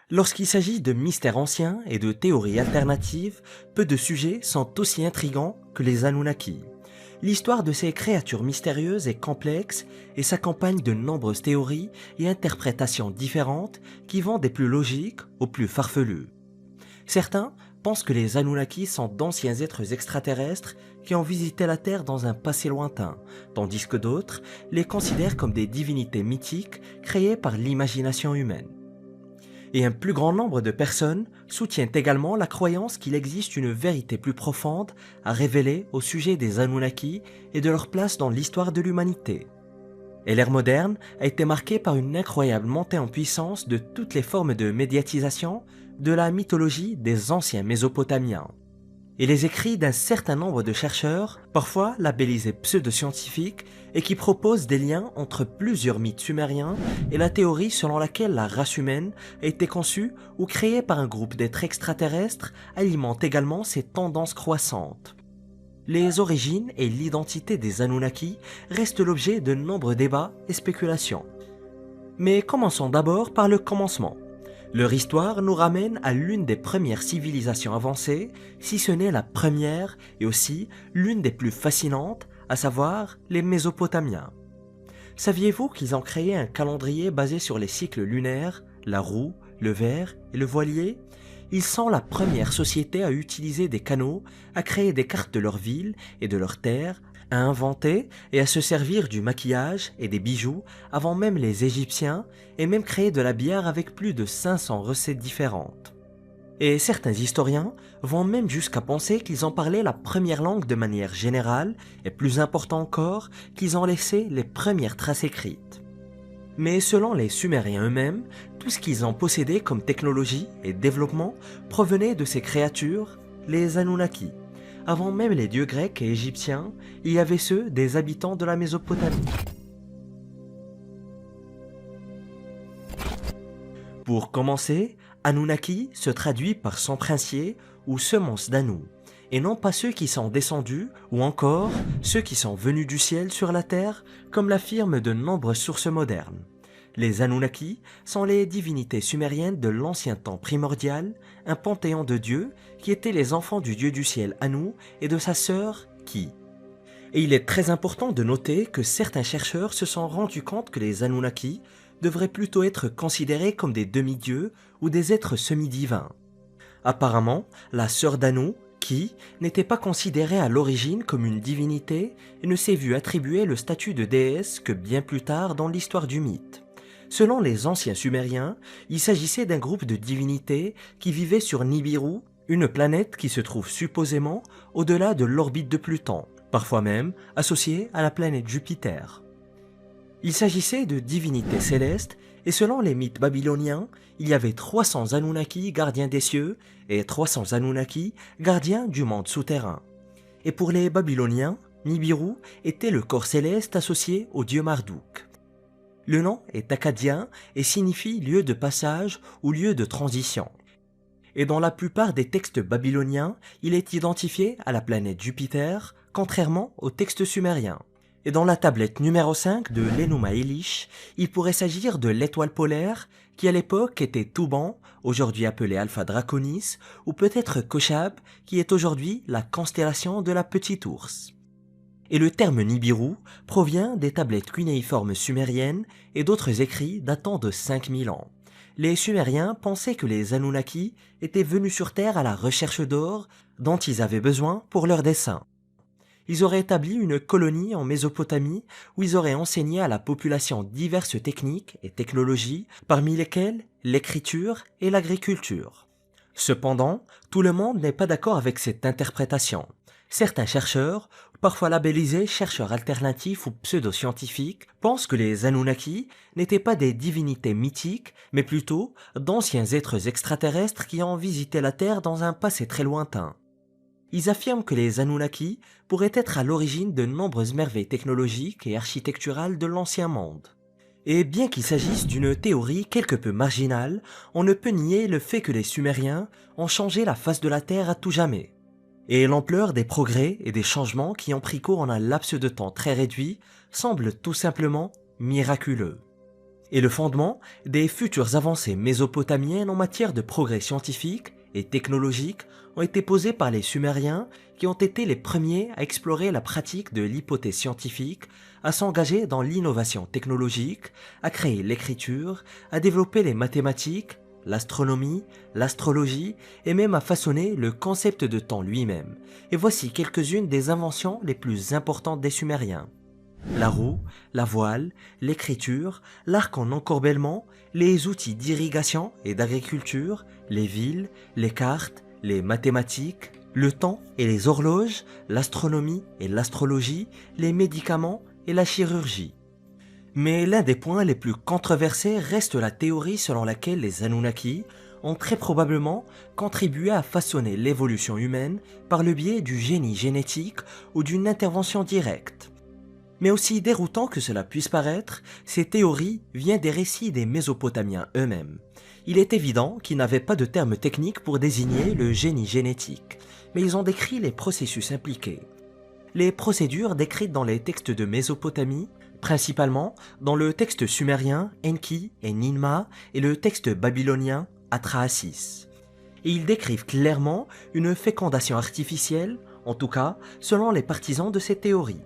Lorsqu'il s'agit de mystères anciens et de théories alternatives, peu de sujets sont aussi intrigants que les Anunnaki. L'histoire de ces créatures mystérieuses est complexe et s'accompagne de nombreuses théories et interprétations différentes qui vont des plus logiques aux plus farfelues. Certains pensent que les Anunnaki sont d'anciens êtres extraterrestres qui ont visité la Terre dans un passé lointain, tandis que d'autres les considèrent comme des divinités mythiques créées par l'imagination humaine. Et un plus grand nombre de personnes soutiennent également la croyance qu'il existe une vérité plus profonde à révéler au sujet des Anunnaki et de leur place dans l'histoire de l'humanité. Et l'ère moderne a été marquée par une incroyable montée en puissance de toutes les formes de médiatisation de la mythologie des anciens Mésopotamiens. Et les écrits d'un certain nombre de chercheurs, parfois labellisés pseudo-scientifiques, et qui proposent des liens entre plusieurs mythes sumériens et la théorie selon laquelle la race humaine a été conçue ou créée par un groupe d'êtres extraterrestres, alimentent également ces tendances croissantes. Les origines et l'identité des Anunnaki restent l'objet de nombreux débats et spéculations. Mais commençons d'abord par le commencement. Leur histoire nous ramène à l'une des premières civilisations avancées, si ce n'est la première et aussi l'une des plus fascinantes, à savoir les Mésopotamiens. Saviez-vous qu'ils ont créé un calendrier basé sur les cycles lunaires, la roue, le verre et le voilier? Ils sont la première société à utiliser des canaux, à créer des cartes de leur ville et de leur terre, à inventer et à se servir du maquillage et des bijoux avant même les Égyptiens et même créer de la bière avec plus de 500 recettes différentes. Et certains historiens vont même jusqu'à penser qu'ils ont parlé la première langue de manière générale et plus important encore qu'ils ont laissé les premières traces écrites. Mais selon les Sumériens eux-mêmes, tout ce qu'ils ont possédé comme technologie et développement provenait de ces créatures, les Anunnaki. Avant même les dieux grecs et égyptiens, il y avait ceux des habitants de la Mésopotamie. Pour commencer, Anunnaki se traduit par son princier ou semence d'Anu, et non pas ceux qui sont descendus ou encore ceux qui sont venus du ciel sur la terre, comme l'affirment de nombreuses sources modernes. Les Anunnaki sont les divinités sumériennes de l'ancien temps primordial, un panthéon de dieux qui étaient les enfants du dieu du ciel Anu et de sa sœur Ki. Et il est très important de noter que certains chercheurs se sont rendus compte que les Anunnaki devraient plutôt être considérés comme des demi-dieux ou des êtres semi-divins. Apparemment, la sœur d'Anu, Ki, n'était pas considérée à l'origine comme une divinité et ne s'est vue attribuer le statut de déesse que bien plus tard dans l'histoire du mythe. Selon les anciens Sumériens, il s'agissait d'un groupe de divinités qui vivaient sur Nibiru, une planète qui se trouve supposément au-delà de l'orbite de Pluton, parfois même associée à la planète Jupiter. Il s'agissait de divinités célestes et selon les mythes babyloniens, il y avait 300 Anunnaki gardiens des cieux et 300 Anunnaki gardiens du monde souterrain. Et pour les Babyloniens, Nibiru était le corps céleste associé au dieu Marduk. Le nom est akkadien et signifie lieu de passage ou lieu de transition. Et dans la plupart des textes babyloniens, il est identifié à la planète Jupiter, contrairement aux textes sumériens. Et dans la tablette numéro 5 de l'Enuma Elish, il pourrait s'agir de l'étoile polaire qui à l'époque était Thuban, aujourd'hui appelée Alpha Draconis, ou peut-être Kochab, qui est aujourd'hui la constellation de la Petite Ourse. Et le terme Nibiru provient des tablettes cunéiformes sumériennes et d'autres écrits datant de 5000 ans. Les Sumériens pensaient que les Anunnaki étaient venus sur Terre à la recherche d'or dont ils avaient besoin pour leurs desseins. Ils auraient établi une colonie en Mésopotamie où ils auraient enseigné à la population diverses techniques et technologies, parmi lesquelles l'écriture et l'agriculture. Cependant, tout le monde n'est pas d'accord avec cette interprétation. Certains chercheurs, parfois labellisés chercheurs alternatifs ou pseudo-scientifiques, pensent que les Anunnaki n'étaient pas des divinités mythiques, mais plutôt d'anciens êtres extraterrestres qui ont visité la Terre dans un passé très lointain. Ils affirment que les Anunnaki pourraient être à l'origine de nombreuses merveilles technologiques et architecturales de l'ancien monde. Et bien qu'il s'agisse d'une théorie quelque peu marginale, on ne peut nier le fait que les Sumériens ont changé la face de la Terre à tout jamais. Et l'ampleur des progrès et des changements qui ont pris cours en un laps de temps très réduit semble tout simplement miraculeux. et le fondement des futures avancées mésopotamiennes en matière de progrès scientifique et technologique ont été posées par les Sumériens qui ont été les premiers à explorer la pratique de l'hypothèse scientifique, à s'engager dans l'innovation technologique, à créer l'écriture, à développer les mathématiques, l'astronomie, l'astrologie et même à façonner le concept de temps lui-même. Et voici quelques-unes des inventions les plus importantes des Sumériens. La roue, la voile, l'écriture, l'arc en encorbellement, les outils d'irrigation et d'agriculture, les villes, les cartes, les mathématiques, le temps et les horloges, l'astronomie et l'astrologie, les médicaments et la chirurgie. Mais l'un des points les plus controversés reste la théorie selon laquelle les Anunnaki ont très probablement contribué à façonner l'évolution humaine par le biais du génie génétique ou d'une intervention directe. Mais aussi déroutant que cela puisse paraître, ces théories viennent des récits des Mésopotamiens eux-mêmes. Il est évident qu'ils n'avaient pas de terme technique pour désigner le génie génétique, mais ils ont décrit les processus impliqués. Les procédures décrites dans les textes de Mésopotamie, principalement dans le texte sumérien Enki et Ninma et le texte babylonien Atrahasis. Et ils décrivent clairement une fécondation artificielle, en tout cas selon les partisans de ces théories.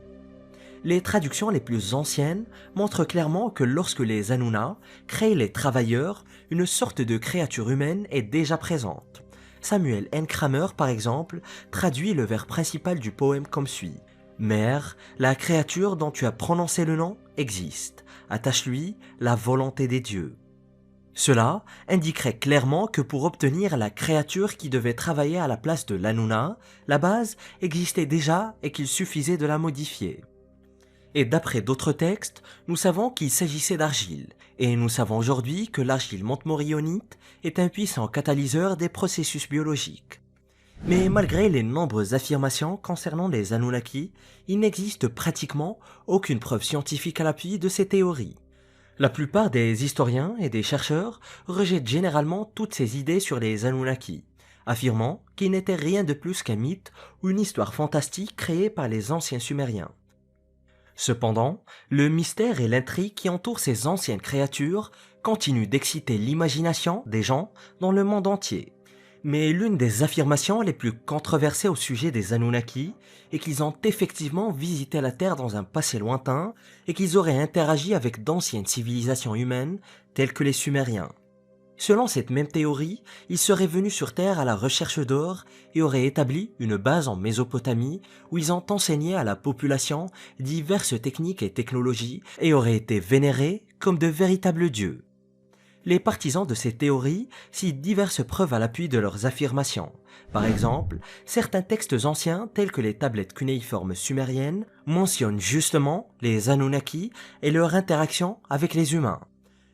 Les traductions les plus anciennes montrent clairement que lorsque les Anunnaki créent les travailleurs, une sorte de créature humaine est déjà présente. Samuel N. Kramer, par exemple, traduit le vers principal du poème comme suit. « Mère, la créature dont tu as prononcé le nom existe. Attache-lui la volonté des dieux. » Cela indiquerait clairement que pour obtenir la créature qui devait travailler à la place de l'Anunna, la base existait déjà et qu'il suffisait de la modifier. Et d'après d'autres textes, nous savons qu'il s'agissait d'argile, et nous savons aujourd'hui que l'argile montmorillonite est un puissant catalyseur des processus biologiques. Mais malgré les nombreuses affirmations concernant les Anunnaki, il n'existe pratiquement aucune preuve scientifique à l'appui de ces théories. La plupart des historiens et des chercheurs rejettent généralement toutes ces idées sur les Anunnaki, affirmant qu'ils n'étaient rien de plus qu'un mythe ou une histoire fantastique créée par les anciens Sumériens. Cependant, le mystère et l'intrigue qui entourent ces anciennes créatures continuent d'exciter l'imagination des gens dans le monde entier. Mais l'une des affirmations les plus controversées au sujet des Anunnaki est qu'ils ont effectivement visité la Terre dans un passé lointain et qu'ils auraient interagi avec d'anciennes civilisations humaines telles que les Sumériens. Selon cette même théorie, ils seraient venus sur Terre à la recherche d'or et auraient établi une base en Mésopotamie où ils ont enseigné à la population diverses techniques et technologies et auraient été vénérés comme de véritables dieux. Les partisans de ces théories citent diverses preuves à l'appui de leurs affirmations. Par exemple, certains textes anciens tels que les tablettes cunéiformes sumériennes mentionnent justement les Anunnaki et leur interaction avec les humains.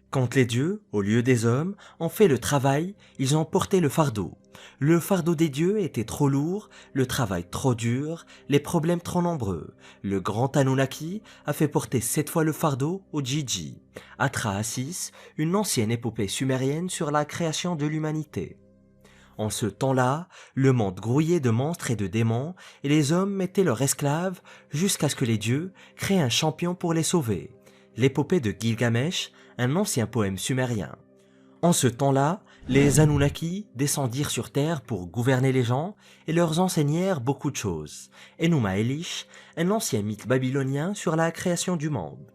Quand les dieux, au lieu des hommes, ont fait le travail, ils ont porté le fardeau. Le fardeau des dieux était trop lourd, le travail trop dur, les problèmes trop nombreux. Le grand Anunnaki a fait porter 7 fois le fardeau au Gigi. Atrahasis, une ancienne épopée sumérienne sur la création de l'humanité. En ce temps-là, le monde grouillait de monstres et de démons, et les hommes mettaient leurs esclaves jusqu'à ce que les dieux créent un champion pour les sauver. L'épopée de Gilgamesh, un ancien poème sumérien. En ce temps-là, les Anunnaki descendirent sur terre pour gouverner les gens et leur enseignèrent beaucoup de choses. Enuma Elish, un ancien mythe babylonien sur la création du monde.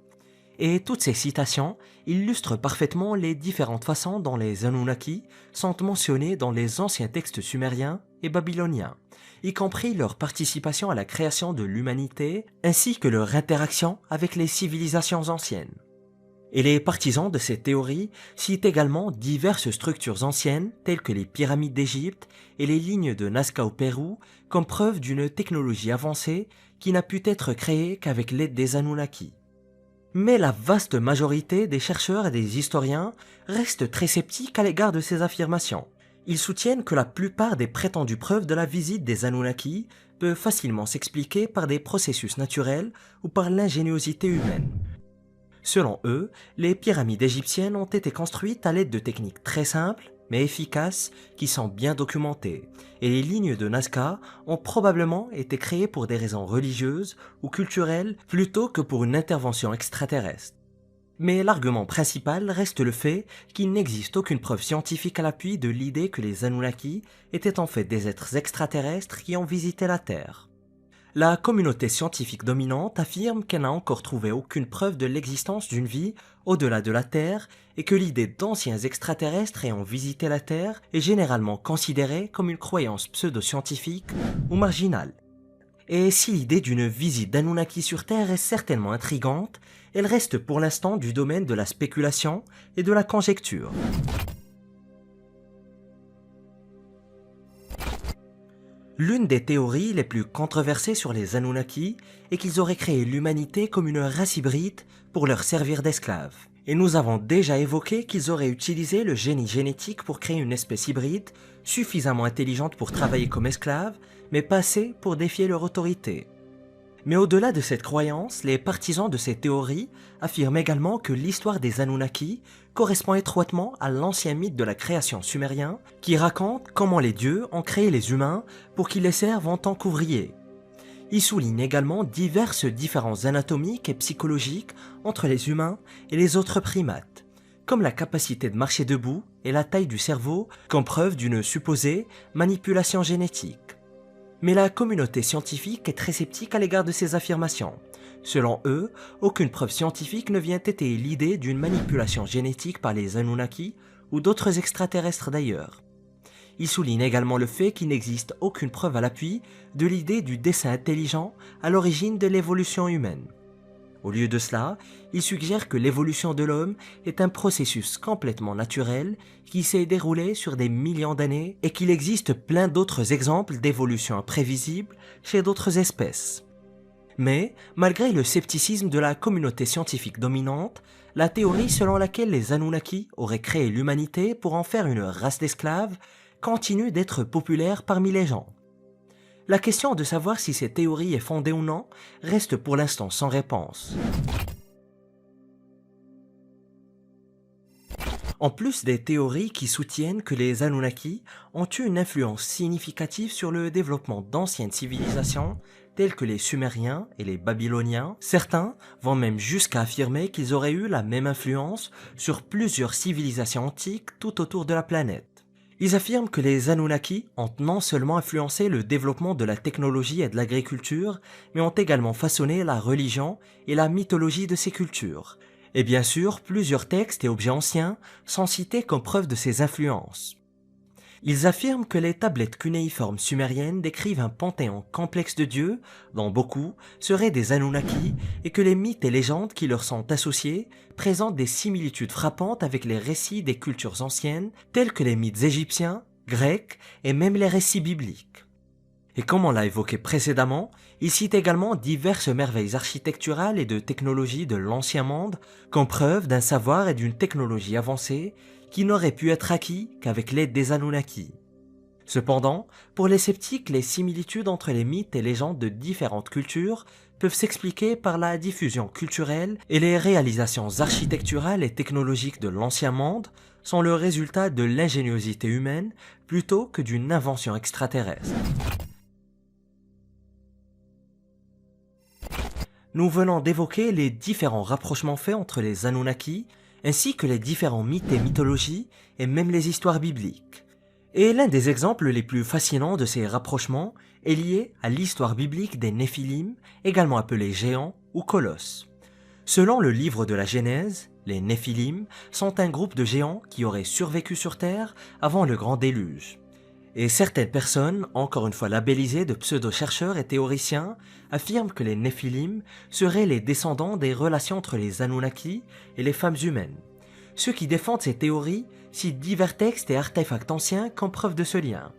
Et toutes ces citations illustrent parfaitement les différentes façons dont les Anunnaki sont mentionnés dans les anciens textes sumériens et babyloniens, y compris leur participation à la création de l'humanité ainsi que leur interaction avec les civilisations anciennes. Et les partisans de cette théorie citent également diverses structures anciennes telles que les pyramides d'Égypte et les lignes de Nazca au Pérou comme preuve d'une technologie avancée qui n'a pu être créée qu'avec l'aide des Anunnaki. Mais la vaste majorité des chercheurs et des historiens restent très sceptiques à l'égard de ces affirmations. Ils soutiennent que la plupart des prétendues preuves de la visite des Anunnaki peuvent facilement s'expliquer par des processus naturels ou par l'ingéniosité humaine. Selon eux, les pyramides égyptiennes ont été construites à l'aide de techniques très simples mais efficaces qui sont bien documentées, et les lignes de Nazca ont probablement été créées pour des raisons religieuses ou culturelles plutôt que pour une intervention extraterrestre. Mais l'argument principal reste le fait qu'il n'existe aucune preuve scientifique à l'appui de l'idée que les Anunnaki étaient en fait des êtres extraterrestres qui ont visité la Terre. La communauté scientifique dominante affirme qu'elle n'a encore trouvé aucune preuve de l'existence d'une vie au-delà de la Terre et que l'idée d'anciens extraterrestres ayant visité la Terre est généralement considérée comme une croyance pseudo-scientifique ou marginale. Et si l'idée d'une visite d'Anunnaki sur Terre est certainement intrigante, elle reste pour l'instant du domaine de la spéculation et de la conjecture. L'une des théories les plus controversées sur les Anunnaki est qu'ils auraient créé l'humanité comme une race hybride pour leur servir d'esclaves. Et nous avons déjà évoqué qu'ils auraient utilisé le génie génétique pour créer une espèce hybride suffisamment intelligente pour travailler comme esclave, mais pas assez pour défier leur autorité. Mais au-delà de cette croyance, les partisans de ces théories affirment également que l'histoire des Anunnaki correspond étroitement à l'ancien mythe de la création sumérien qui raconte comment les dieux ont créé les humains pour qu'ils les servent en tant qu'ouvriers. Ils soulignent également diverses différences anatomiques et psychologiques entre les humains et les autres primates, comme la capacité de marcher debout et la taille du cerveau comme preuve d'une supposée manipulation génétique. Mais la communauté scientifique est très sceptique à l'égard de ces affirmations. Selon eux, aucune preuve scientifique ne vient étayer l'idée d'une manipulation génétique par les Anunnaki ou d'autres extraterrestres d'ailleurs. Ils soulignent également le fait qu'il n'existe aucune preuve à l'appui de l'idée du dessein intelligent à l'origine de l'évolution humaine. Au lieu de cela, ils suggèrent que l'évolution de l'homme est un processus complètement naturel qui s'est déroulé sur des millions d'années et qu'il existe plein d'autres exemples d'évolution imprévisible chez d'autres espèces. Mais, malgré le scepticisme de la communauté scientifique dominante, la théorie selon laquelle les Anunnaki auraient créé l'humanité pour en faire une race d'esclaves continue d'être populaire parmi les gens. La question de savoir si cette théorie est fondée ou non reste pour l'instant sans réponse. En plus des théories qui soutiennent que les Anunnaki ont eu une influence significative sur le développement d'anciennes civilisations telles que les Sumériens et les Babyloniens, certains vont même jusqu'à affirmer qu'ils auraient eu la même influence sur plusieurs civilisations antiques tout autour de la planète. Ils affirment que les Anunnaki ont non seulement influencé le développement de la technologie et de l'agriculture, mais ont également façonné la religion et la mythologie de ces cultures. Et bien sûr, plusieurs textes et objets anciens sont cités comme preuve de ces influences. Ils affirment que les tablettes cunéiformes sumériennes décrivent un panthéon complexe de dieux, dont beaucoup seraient des Anunnaki, et que les mythes et légendes qui leur sont associés présentent des similitudes frappantes avec les récits des cultures anciennes, tels que les mythes égyptiens, grecs et même les récits bibliques. Et comme on l'a évoqué précédemment, ils citent également diverses merveilles architecturales et de technologies de l'ancien monde comme preuve d'un savoir et d'une technologie avancée qui n'aurait pu être acquis qu'avec l'aide des Anunnaki. Cependant, pour les sceptiques, les similitudes entre les mythes et légendes de différentes cultures peuvent s'expliquer par la diffusion culturelle et les réalisations architecturales et technologiques de l'ancien monde sont le résultat de l'ingéniosité humaine plutôt que d'une invention extraterrestre. Nous venons d'évoquer les différents rapprochements faits entre les Anunnaki, ainsi que les différents mythes et mythologies, et même les histoires bibliques. Et l'un des exemples les plus fascinants de ces rapprochements est lié à l'histoire biblique des Néphilim, également appelés géants ou colosses. Selon le livre de la Genèse, les Néphilim sont un groupe de géants qui auraient survécu sur Terre avant le grand déluge. Et certaines personnes, encore une fois labellisées de pseudo-chercheurs et théoriciens, affirment que les Néphilim seraient les descendants des relations entre les Anunnaki et les femmes humaines. Ceux qui défendent ces théories citent divers textes et artefacts anciens comme preuve de ce lien.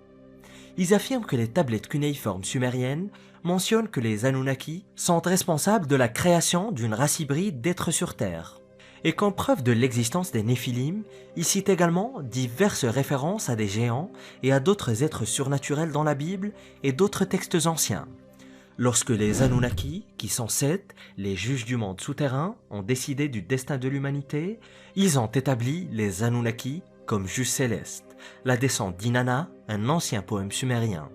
Ils affirment que les tablettes cunéiformes sumériennes mentionnent que les Anunnaki sont responsables de la création d'une race hybride d'êtres sur Terre. Et comme preuve de l'existence des Néphilim, il cite également diverses références à des géants et à d'autres êtres surnaturels dans la Bible et d'autres textes anciens. Lorsque les Anunnaki, qui sont Seth, les juges du monde souterrain, ont décidé du destin de l'humanité, ils ont établi les Anunnaki comme juges célestes, la descente d'Inanna, un ancien poème sumérien.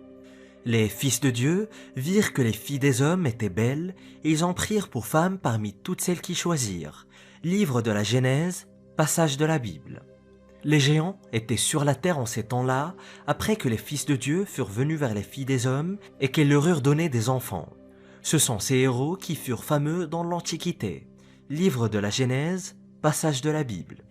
Les fils de Dieu virent que les filles des hommes étaient belles et ils en prirent pour femmes parmi toutes celles qu'ils choisirent. livre de la Genèse, passage de la Bible. Les géants étaient sur la terre en ces temps-là, après que les fils de Dieu furent venus vers les filles des hommes et qu'ils leur eurent donné des enfants. Ce sont ces héros qui furent fameux dans l'Antiquité. Livre de la Genèse, passage de la Bible.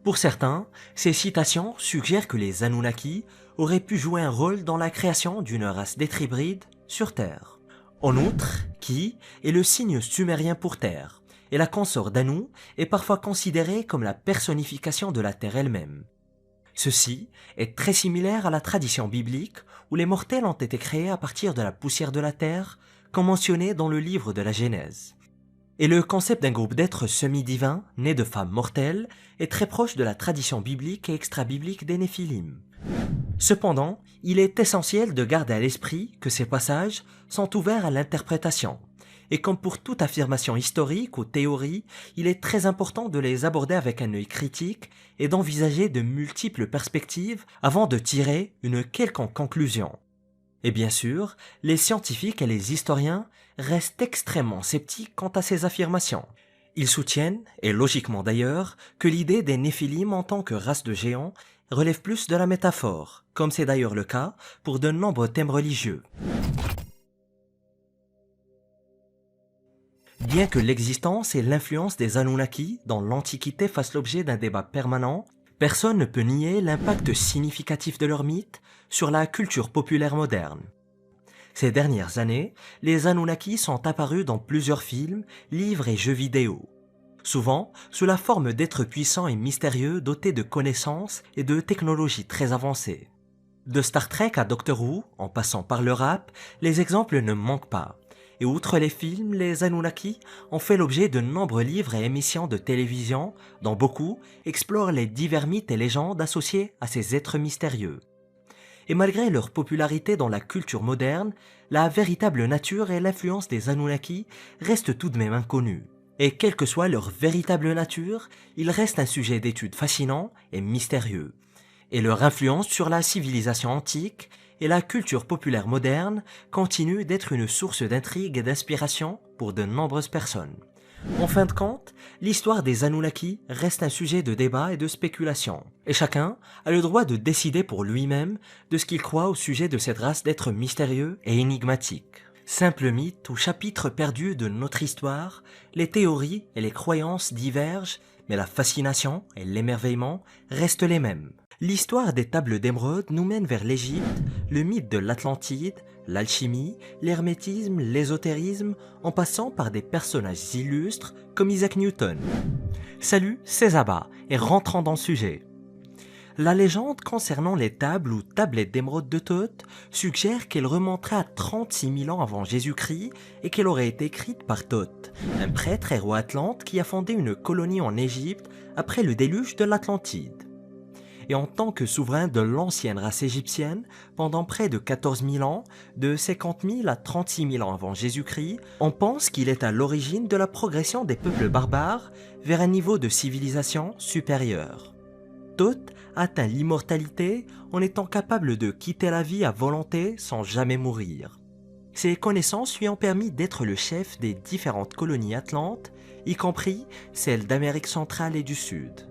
Pour certains, ces citations suggèrent que les Anunnaki auraient pu jouer un rôle dans la création d'une race d'êtres hybrides sur Terre. En outre, Ki est le signe sumérien pour Terre, et la consort d'Anu est parfois considérée comme la personnification de la Terre elle-même. Ceci est très similaire à la tradition biblique où les mortels ont été créés à partir de la poussière de la Terre, comme mentionné dans le livre de la Genèse. Et le concept d'un groupe d'êtres semi-divins, nés de femmes mortelles, est très proche de la tradition biblique et extra-biblique des Néphilim. Cependant, il est essentiel de garder à l'esprit que ces passages sont ouverts à l'interprétation. Et comme pour toute affirmation historique ou théorie, il est très important de les aborder avec un œil critique et d'envisager de multiples perspectives avant de tirer une quelconque conclusion. Et bien sûr, les scientifiques et les historiens restent extrêmement sceptiques quant à ces affirmations. Ils soutiennent, et logiquement d'ailleurs, que l'idée des Néphilim en tant que race de géants relève plus de la métaphore, comme c'est d'ailleurs le cas pour de nombreux thèmes religieux. Bien que l'existence et l'influence des Anunnaki dans l'Antiquité fassent l'objet d'un débat permanent, personne ne peut nier l'impact significatif de leur mythe sur la culture populaire moderne. Ces dernières années, les Anunnaki sont apparus dans plusieurs films, livres et jeux vidéo, souvent sous la forme d'êtres puissants et mystérieux dotés de connaissances et de technologies très avancées. De Star Trek à Doctor Who, en passant par le rap, les exemples ne manquent pas. Et outre les films, les Anunnaki ont fait l'objet de nombreux livres et émissions de télévision, dont beaucoup explorent les divers mythes et légendes associés à ces êtres mystérieux. Et malgré leur popularité dans la culture moderne, la véritable nature et l'influence des Anunnaki restent tout de même inconnues. Et quelle que soit leur véritable nature, ils restent un sujet d'étude fascinant et mystérieux. Et leur influence sur la civilisation antique et la culture populaire moderne continue d'être une source d'intrigue et d'inspiration pour de nombreuses personnes. En fin de compte, l'histoire des Anunnaki reste un sujet de débat et de spéculation, et chacun a le droit de décider pour lui-même de ce qu'il croit au sujet de cette race d'êtres mystérieux et énigmatiques. Simple mythe ou chapitre perdu de notre histoire, les théories et les croyances divergent, mais la fascination et l'émerveillement restent les mêmes. L'histoire des tables d'émeraude nous mène vers l'Égypte, le mythe de l'Atlantide, l'alchimie, l'hermétisme, l'ésotérisme, en passant par des personnages illustres comme Isaac Newton. Salut, c'est Zaba, et rentrons dans le sujet. La légende concernant les tables ou tablettes d'émeraude de Thoth suggère qu'elle remonterait à 36 000 ans avant Jésus-Christ et qu'elle aurait été écrite par Thoth, un prêtre et roi atlante qui a fondé une colonie en Égypte après le déluge de l'Atlantide. Et en tant que souverain de l'ancienne race égyptienne, pendant près de 14 000 ans, de 50 000 à 36 000 ans avant Jésus-Christ, on pense qu'il est à l'origine de la progression des peuples barbares vers un niveau de civilisation supérieur. Thoth atteint l'immortalité en étant capable de quitter la vie à volonté sans jamais mourir. Ses connaissances lui ont permis d'être le chef des différentes colonies atlantes, y compris celles d'Amérique centrale et du Sud.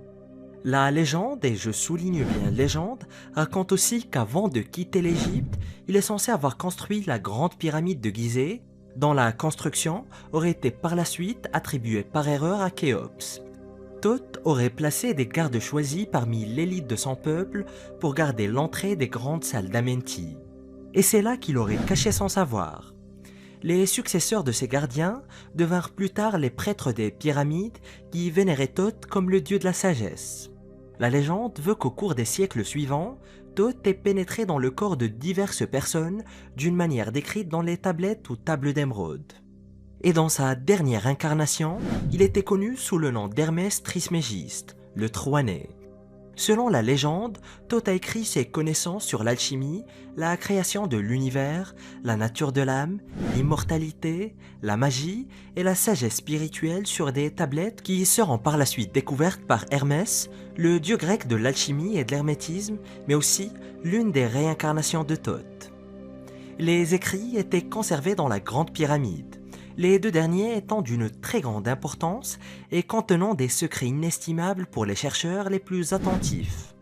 La légende, et je souligne bien légende, raconte aussi qu'avant de quitter l'Égypte, il est censé avoir construit la grande pyramide de Gizeh, dont la construction aurait été par la suite attribuée par erreur à Khéops. Thoth aurait placé des gardes choisis parmi l'élite de son peuple pour garder l'entrée des grandes salles d'Amenti. Et c'est là qu'il aurait caché son savoir. Les successeurs de ces gardiens devinrent plus tard les prêtres des pyramides qui vénéraient Thoth comme le dieu de la sagesse. La légende veut qu'au cours des siècles suivants, Thoth ait pénétré dans le corps de diverses personnes d'une manière décrite dans les tablettes ou tables d'émeraude. Et dans sa dernière incarnation, il était connu sous le nom d'Hermès Trismégiste, le Troanais. Selon la légende, Thoth a écrit ses connaissances sur l'alchimie, la création de l'univers, la nature de l'âme, l'immortalité, la magie et la sagesse spirituelle sur des tablettes qui seront par la suite découvertes par Hermès, le dieu grec de l'alchimie et de l'hermétisme, mais aussi l'une des réincarnations de Thoth. Les écrits étaient conservés dans la Grande Pyramide, les deux derniers étant d'une très grande importance et contenant des secrets inestimables pour les chercheurs les plus attentifs.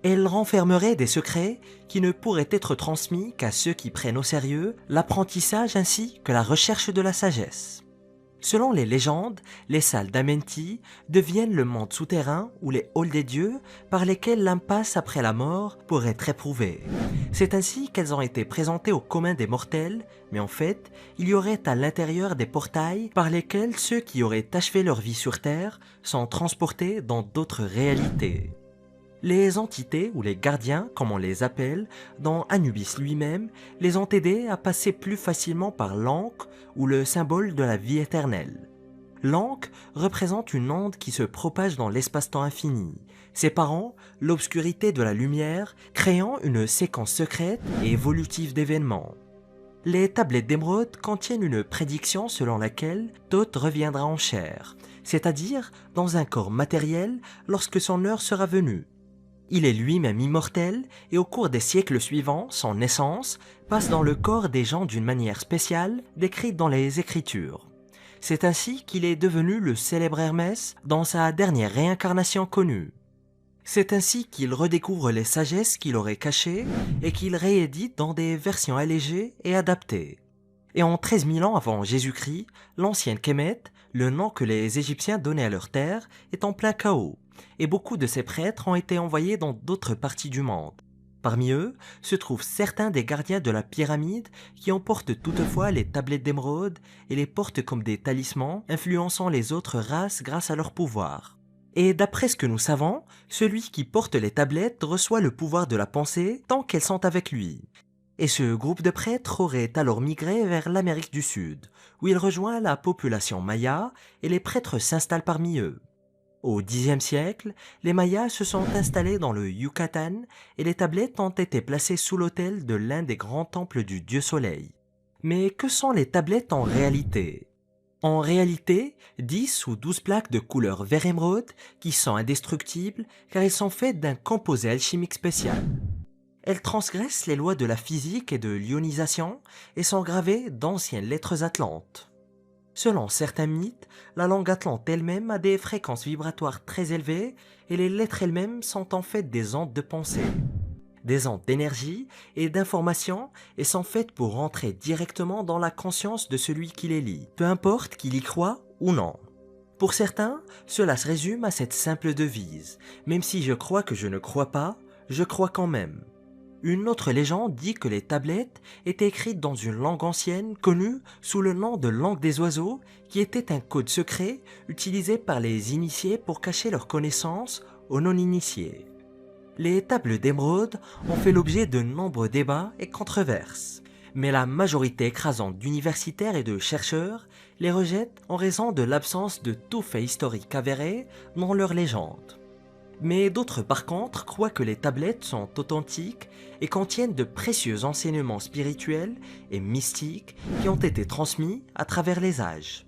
Elle renfermerait des secrets qui ne pourraient être transmis qu'à ceux qui prennent au sérieux l'apprentissage ainsi que la recherche de la sagesse. Selon les légendes, les salles d'Amenti deviennent le monde souterrain ou les halls des dieux par lesquels l'impasse après la mort pourrait être éprouvée. C'est ainsi qu'elles ont été présentées au commun des mortels, mais en fait, il y aurait à l'intérieur des portails par lesquels ceux qui auraient achevé leur vie sur Terre sont transportés dans d'autres réalités. Les entités, ou les gardiens, comme on les appelle, dans Anubis lui-même, les ont aidés à passer plus facilement par l'Ankh, ou le symbole de la vie éternelle. L'Ankh représente une onde qui se propage dans l'espace-temps infini, séparant l'obscurité de la lumière, créant une séquence secrète et évolutive d'événements. Les tablettes d'émeraude contiennent une prédiction selon laquelle Thoth reviendra en chair, c'est-à-dire dans un corps matériel lorsque son heure sera venue. Il est lui-même immortel et au cours des siècles suivants, son essence passe dans le corps des gens d'une manière spéciale décrite dans les Écritures. C'est ainsi qu'il est devenu le célèbre Hermès dans sa dernière réincarnation connue. C'est ainsi qu'il redécouvre les sagesses qu'il aurait cachées et qu'il réédite dans des versions allégées et adaptées. Et en 13 000 ans avant Jésus-Christ, l'ancienne Kémet, le nom que les Égyptiens donnaient à leur terre, est en plein chaos, et beaucoup de ces prêtres ont été envoyés dans d'autres parties du monde. Parmi eux se trouvent certains des gardiens de la pyramide qui emportent toutefois les tablettes d'émeraude et les portent comme des talismans, influençant les autres races grâce à leur pouvoir. Et d'après ce que nous savons, celui qui porte les tablettes reçoit le pouvoir de la pensée tant qu'elles sont avec lui. Et ce groupe de prêtres aurait alors migré vers l'Amérique du Sud, où il rejoint la population maya et les prêtres s'installent parmi eux. Au Xe siècle, les Mayas se sont installés dans le Yucatan et les tablettes ont été placées sous l'autel de l'un des grands temples du dieu Soleil. Mais que sont les tablettes en réalité ? En réalité, 10 ou 12 plaques de couleur vert émeraude qui sont indestructibles car elles sont faites d'un composé alchimique spécial. Elles transgressent les lois de la physique et de l'ionisation et sont gravées d'anciennes lettres atlantes. Selon certains mythes, la langue atlante elle-même a des fréquences vibratoires très élevées et les lettres elles-mêmes sont en fait des ondes de pensée, des ondes d'énergie et d'information et sont faites pour entrer directement dans la conscience de celui qui les lit, peu importe qu'il y croit ou non. Pour certains, cela se résume à cette simple devise « Même si je crois que je ne crois pas, je crois quand même ». Une autre légende dit que les tablettes étaient écrites dans une langue ancienne connue sous le nom de langue des oiseaux qui était un code secret utilisé par les initiés pour cacher leurs connaissances aux non-initiés. Les tables d'émeraude ont fait l'objet de nombreux débats et controverses, mais la majorité écrasante d'universitaires et de chercheurs les rejettent en raison de l'absence de tout fait historique avéré dans leurs légendes. Mais d'autres par contre croient que les tablettes sont authentiques et contiennent de précieux enseignements spirituels et mystiques qui ont été transmis à travers les âges.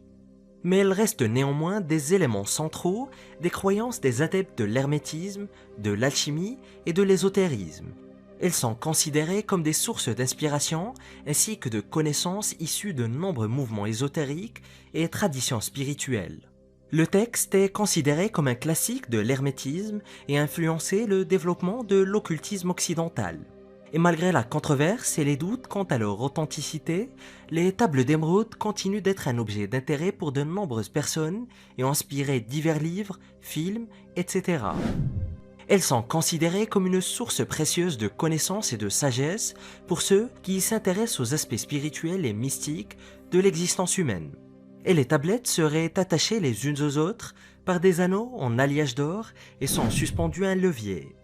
Mais elles restent néanmoins des éléments centraux des croyances des adeptes de l'hermétisme, de l'alchimie et de l'ésotérisme. Elles sont considérées comme des sources d'inspiration ainsi que de connaissances issues de nombreux mouvements ésotériques et traditions spirituelles. Le texte est considéré comme un classique de l'hermétisme et a influencé le développement de l'occultisme occidental. Et malgré la controverse et les doutes quant à leur authenticité, les tables d'émeraude continuent d'être un objet d'intérêt pour de nombreuses personnes et ont inspiré divers livres, films, etc. Elles sont considérées comme une source précieuse de connaissances et de sagesse pour ceux qui s'intéressent aux aspects spirituels et mystiques de l'existence humaine. Et les tablettes seraient attachées les unes aux autres par des anneaux en alliage d'or et sont suspendues à un levier.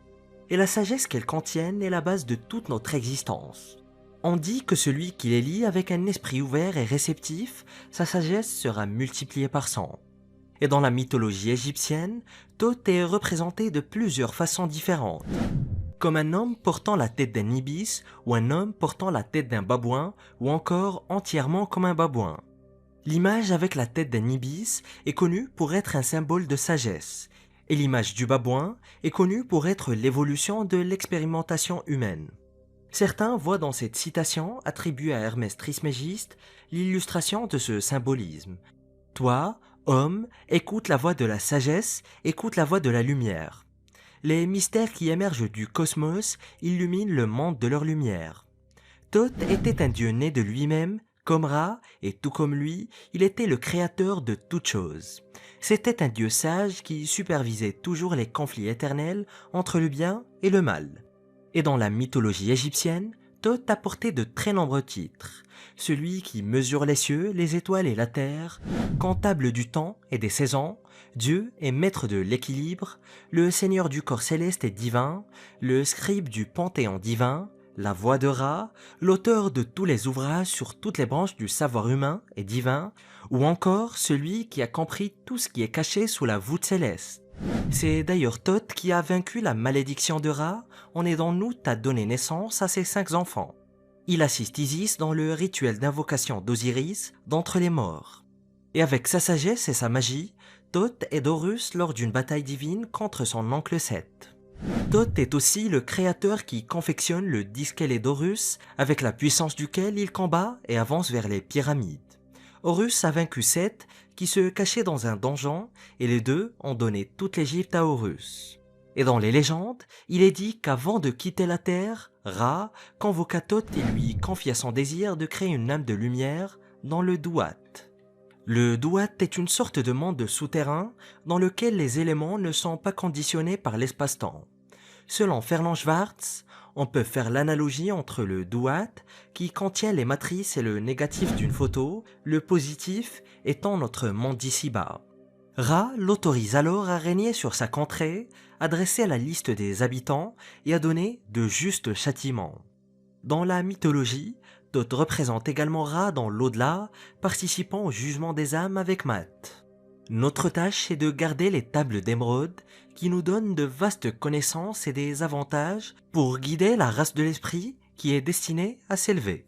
Et la sagesse qu'elles contiennent est la base de toute notre existence. On dit que celui qui les lit avec un esprit ouvert et réceptif, sa sagesse sera multipliée par 100. Et dans la mythologie égyptienne, Thoth est représenté de plusieurs façons différentes. Comme un homme portant la tête d'un ibis, ou un homme portant la tête d'un babouin, ou encore entièrement comme un babouin. L'image avec la tête d'un ibis est connue pour être un symbole de sagesse, et l'image du babouin est connue pour être l'évolution de l'expérimentation humaine. Certains voient dans cette citation attribuée à Hermès Trismégiste l'illustration de ce symbolisme. Toi, homme, écoute la voix de la sagesse, écoute la voix de la lumière. Les mystères qui émergent du cosmos illuminent le monde de leur lumière. Thoth était un dieu né de lui-même, comme Ra, et tout comme lui, il était le créateur de toutes choses. C'était un dieu sage qui supervisait toujours les conflits éternels entre le bien et le mal. Et dans la mythologie égyptienne, Thoth a porté de très nombreux titres. Celui qui mesure les cieux, les étoiles et la terre, comptable du temps et des saisons, Dieu et maître de l'équilibre, le seigneur du corps céleste et divin, le scribe du panthéon divin, la voix de Ra, l'auteur de tous les ouvrages sur toutes les branches du savoir humain et divin, ou encore celui qui a compris tout ce qui est caché sous la voûte céleste. C'est d'ailleurs Thoth qui a vaincu la malédiction de Ra en aidant Nout à donner naissance à ses 5 enfants. Il assiste Isis dans le rituel d'invocation d'Osiris d'entre les morts. Et avec sa sagesse et sa magie, Thoth aide Horus lors d'une bataille divine contre son oncle Seth. Thoth est aussi le créateur qui confectionne le disque ailé d'Horus avec la puissance duquel il combat et avance vers les pyramides. Horus a vaincu Seth qui se cachait dans un donjon et les deux ont donné toute l'Égypte à Horus. Et dans les légendes, il est dit qu'avant de quitter la terre, Ra convoqua Thoth et lui confia son désir de créer une âme de lumière dans le Duat. Le Duat est une sorte de monde souterrain dans lequel les éléments ne sont pas conditionnés par l'espace-temps. Selon Fernand Schwartz, on peut faire l'analogie entre le Duat, qui contient les matrices et le négatif d'une photo, le positif étant notre monde d'ici-bas. Ra l'autorise alors à régner sur sa contrée, à dresser la liste des habitants et à donner de justes châtiments. Dans la mythologie, Thoth représente également Ra dans l'au-delà, participant au jugement des âmes avec Math. Notre tâche est de garder les tables d'émeraude qui nous donnent de vastes connaissances et des avantages pour guider la race de l'esprit qui est destinée à s'élever.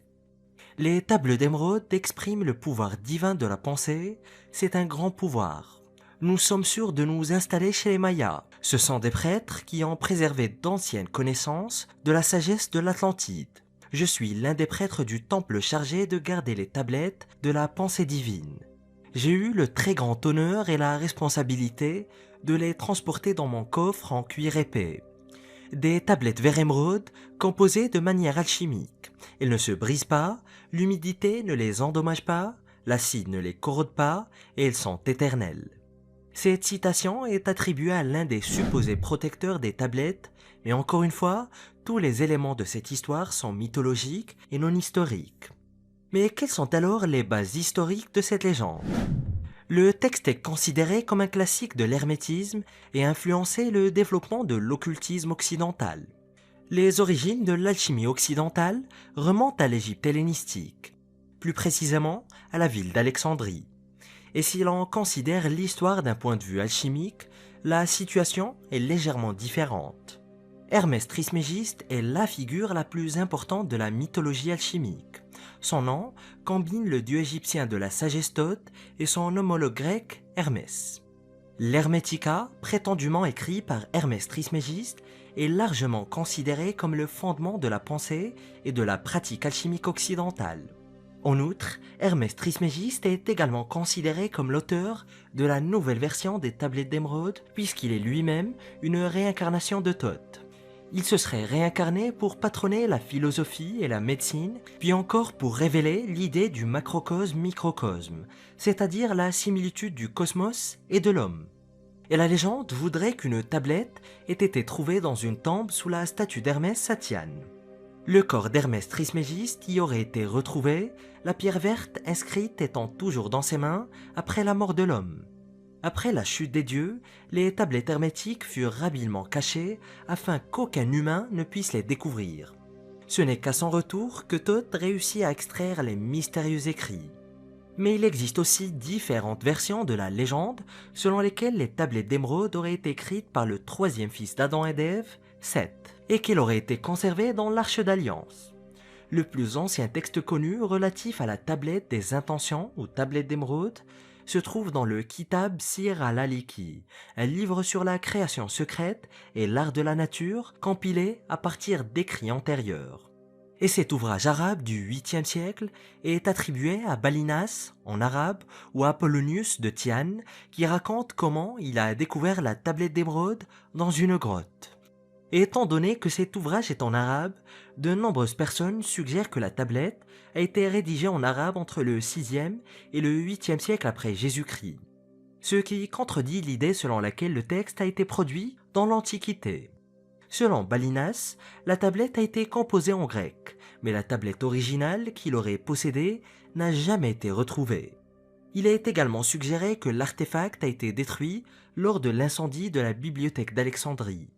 Les tables d'émeraude expriment le pouvoir divin de la pensée, c'est un grand pouvoir. Nous sommes sûrs de nous installer chez les Mayas. Ce sont des prêtres qui ont préservé d'anciennes connaissances de la sagesse de l'Atlantide. Je suis l'un des prêtres du temple chargé de garder les tablettes de la pensée divine. J'ai eu le très grand honneur et la responsabilité de les transporter dans mon coffre en cuir épais. Des tablettes vert émeraude composées de manière alchimique. Elles ne se brisent pas, l'humidité ne les endommage pas, l'acide ne les corrode pas et elles sont éternelles. Cette citation est attribuée à l'un des supposés protecteurs des tablettes, mais encore une fois, tous les éléments de cette histoire sont mythologiques et non historiques. Mais quelles sont alors les bases historiques de cette légende? Le texte est considéré comme un classique de l'hermétisme et a influencé le développement de l'occultisme occidental. Les origines de l'alchimie occidentale remontent à l'Égypte hellénistique, plus précisément à la ville d'Alexandrie. Et si l'on considère l'histoire d'un point de vue alchimique, la situation est légèrement différente. Hermès Trismégiste est la figure la plus importante de la mythologie alchimique. Son nom combine le dieu égyptien de la sagesse Thoth et son homologue grec Hermès. L'Hermetica, prétendument écrit par Hermès Trismégiste, est largement considéré comme le fondement de la pensée et de la pratique alchimique occidentale. En outre, Hermès Trismégiste est également considéré comme l'auteur de la nouvelle version des tablettes d'émeraude puisqu'il est lui-même une réincarnation de Thoth. Il se serait réincarné pour patronner la philosophie et la médecine, puis encore pour révéler l'idée du macrocosme-microcosme, c'est-à-dire la similitude du cosmos et de l'homme. Et la légende voudrait qu'une tablette ait été trouvée dans une tombe sous la statue d'Hermès à Tyane. Le corps d'Hermès Trismégiste y aurait été retrouvé, la pierre verte inscrite étant toujours dans ses mains après la mort de l'homme. Après la chute des dieux, les tablettes hermétiques furent habilement cachées afin qu'aucun humain ne puisse les découvrir. Ce n'est qu'à son retour que Thoth réussit à extraire les mystérieux écrits. Mais il existe aussi différentes versions de la légende selon lesquelles les tablettes d'émeraude auraient été écrites par le troisième fils d'Adam et d'Ève, Seth, et qu'elles auraient été conservées dans l'Arche d'Alliance. Le plus ancien texte connu relatif à la tablette des intentions ou tablette d'émeraude se trouve dans le Kitab Sir al-Aliki, un livre sur la création secrète et l'art de la nature compilé à partir d'écrits antérieurs. Et cet ouvrage arabe du 8e siècle est attribué à Balinas en arabe ou à Apollonius de Tyane qui raconte comment il a découvert la tablette d'émeraude dans une grotte. Et étant donné que cet ouvrage est en arabe, de nombreuses personnes suggèrent que la tablette a été rédigée en arabe entre le 6e et le 8e siècle après Jésus-Christ, ce qui contredit l'idée selon laquelle le texte a été produit dans l'Antiquité. Selon Balinas, la tablette a été composée en grec, mais la tablette originale qu'il aurait possédée n'a jamais été retrouvée. Il est également suggéré que l'artefact a été détruit lors de l'incendie de la bibliothèque d'Alexandrie.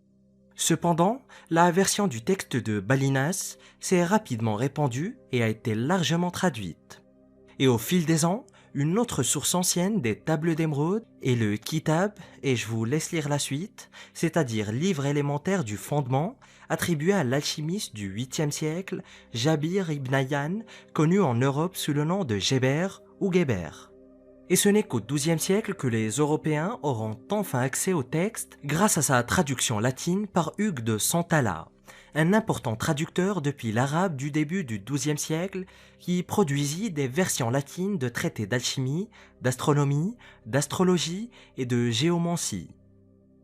Cependant, la version du texte de Balinas s'est rapidement répandue et a été largement traduite. Et au fil des ans, une autre source ancienne des tables d'émeraude est le Kitab, et je vous laisse lire la suite, c'est-à-dire livre élémentaire du fondement, attribué à l'alchimiste du 8e siècle, Jabir ibn Hayyan, connu en Europe sous le nom de Geber ou Geber. Et ce n'est qu'au XIIe siècle que les Européens auront enfin accès au texte grâce à sa traduction latine par Hugues de Santalla, un important traducteur depuis l'arabe du début du XIIe siècle qui produisit des versions latines de traités d'alchimie, d'astronomie, d'astrologie et de géomancie.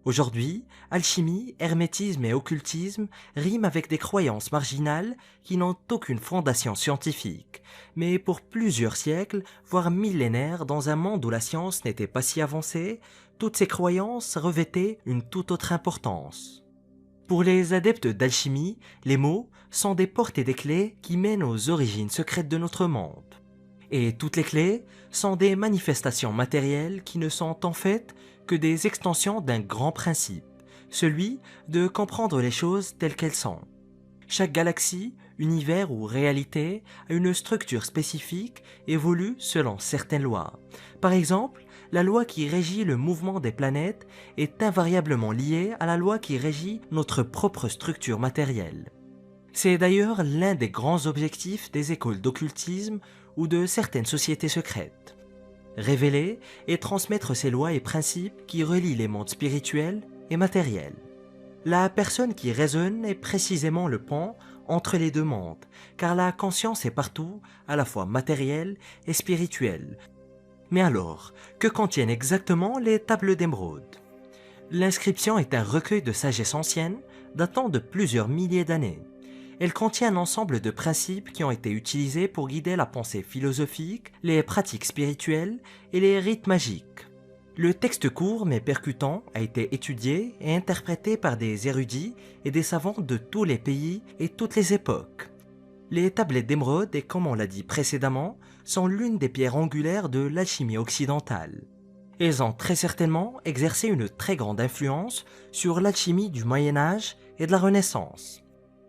Aujourd'hui, alchimie, hermétisme et occultisme riment avec des croyances marginales qui n'ont aucune fondation scientifique, mais pour plusieurs siècles, voire millénaires, dans un monde où la science n'était pas si avancée, toutes ces croyances revêtaient une toute autre importance. Pour les adeptes d'alchimie, les mots sont des portes et des clés qui mènent aux origines secrètes de notre monde. Et toutes les clés sont des manifestations matérielles qui ne sont en fait que des extensions d'un grand principe, celui de comprendre les choses telles qu'elles sont. Chaque galaxie, univers ou réalité a une structure spécifique et évolue selon certaines lois. Par exemple, la loi qui régit le mouvement des planètes est invariablement liée à la loi qui régit notre propre structure matérielle. C'est d'ailleurs l'un des grands objectifs des écoles d'occultisme ou de certaines sociétés secrètes. Révéler et transmettre ces lois et principes qui relient les mondes spirituels et matériels. La personne qui raisonne est précisément le pont entre les deux mondes, car la conscience est partout, à la fois matérielle et spirituelle. Mais alors, que contiennent exactement les tables d'émeraude? L'inscription est un recueil de sagesse ancienne datant de plusieurs milliers d'années. Elle contient un ensemble de principes qui ont été utilisés pour guider la pensée philosophique, les pratiques spirituelles et les rites magiques. Le texte court mais percutant a été étudié et interprété par des érudits et des savants de tous les pays et toutes les époques. Les tablettes d'émeraude, et comme on l'a dit précédemment, sont l'une des pierres angulaires de l'alchimie occidentale. Elles ont très certainement exercé une très grande influence sur l'alchimie du Moyen-Âge et de la Renaissance.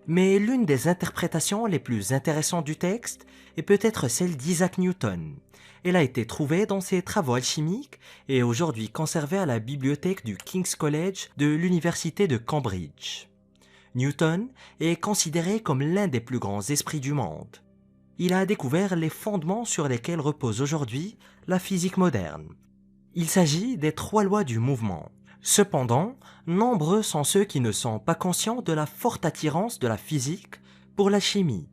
Mais l'une des interprétations les plus intéressantes du texte est peut-être celle d'Isaac Newton. Elle a été trouvée dans ses travaux alchimiques et est aujourd'hui conservée à la bibliothèque du King's College de l'université de Cambridge. Newton est considéré comme l'un des plus grands esprits du monde. Il a découvert les fondements sur lesquels repose aujourd'hui la physique moderne. Il s'agit des 3 lois du mouvement. Cependant, nombreux sont ceux qui ne sont pas conscients de la forte attirance de la physique pour la chimie.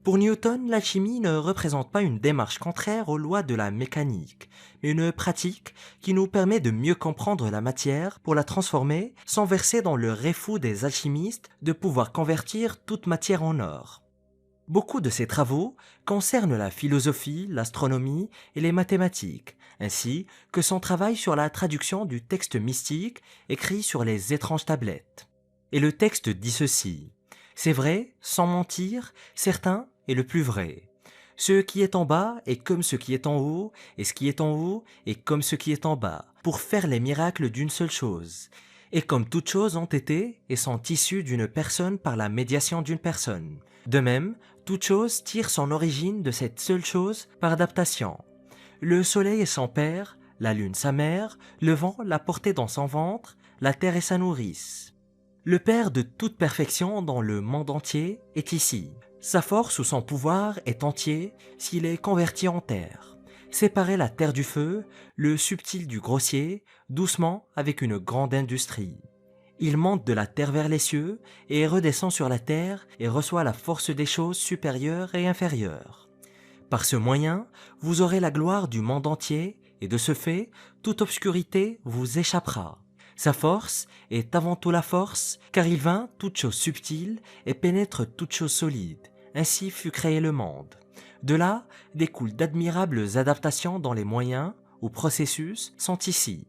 Pour Newton, la chimie ne représente pas une démarche contraire aux lois de la mécanique, mais une pratique qui nous permet de mieux comprendre la matière pour la transformer sans verser dans le rêve fou des alchimistes de pouvoir convertir toute matière en or. Beaucoup de ses travaux concernent la philosophie, l'astronomie et les mathématiques, ainsi que son travail sur la traduction du texte mystique écrit sur les étranges tablettes. Et le texte dit ceci: « C'est vrai, sans mentir, certain est le plus vrai. Ce qui est en bas est comme ce qui est en haut, et ce qui est en haut est comme ce qui est en bas, pour faire les miracles d'une seule chose. Et comme toutes choses ont été et sont issues d'une personne par la médiation d'une personne. De même, toute chose tire son origine de cette seule chose par adaptation. Le soleil est son père, la lune sa mère, le vent l'a porté dans son ventre, la terre est sa nourrice. Le père de toute perfection dans le monde entier est ici. Sa force ou son pouvoir est entier s'il est converti en terre. Séparer la terre du feu, le subtil du grossier, doucement avec une grande industrie. Il monte de la terre vers les cieux et redescend sur la terre et reçoit la force des choses supérieures et inférieures. Par ce moyen, vous aurez la gloire du monde entier et de ce fait, toute obscurité vous échappera. Sa force est avant tout la force, car il vainc toute chose subtile et pénètre toute chose solide. Ainsi fut créé le monde. De là découlent d'admirables adaptations dans les moyens ou processus sont ici.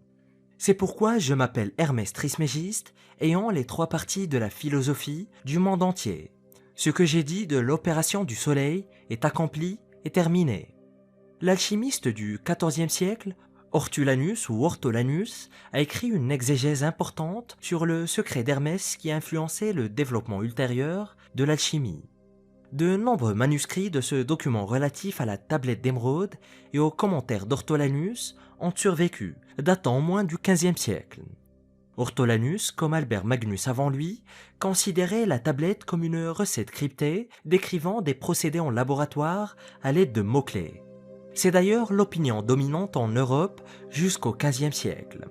C'est pourquoi je m'appelle Hermès Trismégiste, ayant les trois parties de la philosophie du monde entier. Ce que j'ai dit de l'opération du soleil est accompli et terminé. L'alchimiste du XIVe siècle, Ortulanus ou Ortolanus, a écrit une exégèse importante sur le secret d'Hermès qui a influencé le développement ultérieur de l'alchimie. De nombreux manuscrits de ce document relatif à la tablette d'émeraude et aux commentaires d'Ortolanus ont survécu, datant au moins du XVe siècle. Ortolanus, comme Albert Magnus avant lui, considérait la tablette comme une recette cryptée décrivant des procédés en laboratoire à l'aide de mots-clés. C'est d'ailleurs l'opinion dominante en Europe jusqu'au XVe siècle.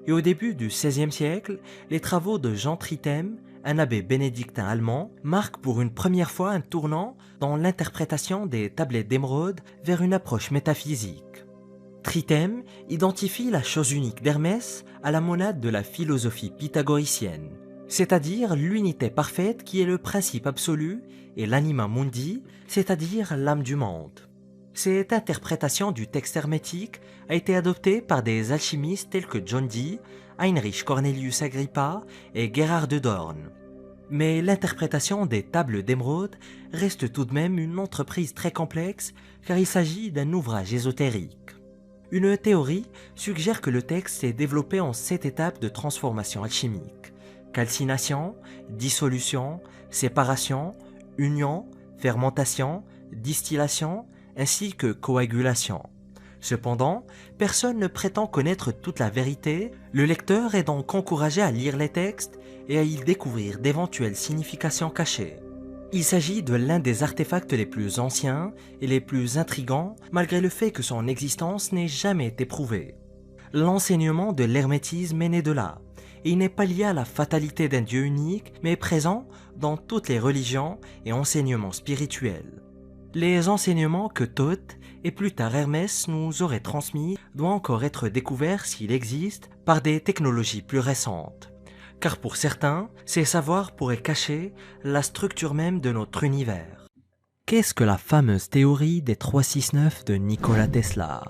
Et au début du XVIe siècle, les travaux de Jean Trithème, un abbé bénédictin allemand, marquent pour une première fois un tournant dans l'interprétation des tablettes d'émeraude vers une approche métaphysique. Trithème identifie la chose unique d'Hermès à la monade de la philosophie pythagoricienne, c'est-à-dire l'unité parfaite qui est le principe absolu et l'anima mundi, c'est-à-dire l'âme du monde. Cette interprétation du texte hermétique a été adoptée par des alchimistes tels que John Dee, Heinrich Cornelius Agrippa et Gerhard de Dorn. Mais l'interprétation des tables d'émeraude reste tout de même une entreprise très complexe car il s'agit d'un ouvrage ésotérique. Une théorie suggère que le texte s'est développé en 7 étapes de transformation alchimique: calcination, dissolution, séparation, union, fermentation, distillation, ainsi que coagulation. Cependant, personne ne prétend connaître toute la vérité, le lecteur est donc encouragé à lire les textes et à y découvrir d'éventuelles significations cachées. Il s'agit de l'un des artefacts les plus anciens et les plus intrigants, malgré le fait que son existence n'ait jamais été prouvée. L'enseignement de l'hermétisme est né de là, et il n'est pas lié à la fatalité d'un Dieu unique, mais est présent dans toutes les religions et enseignements spirituels. Les enseignements que Thoth et plus tard Hermès nous auraient transmis doivent encore être découverts s'il existe par des technologies plus récentes. Car pour certains, ces savoirs pourraient cacher la structure même de notre univers. Qu'est-ce que la fameuse théorie des 369 de Nikola Tesla ?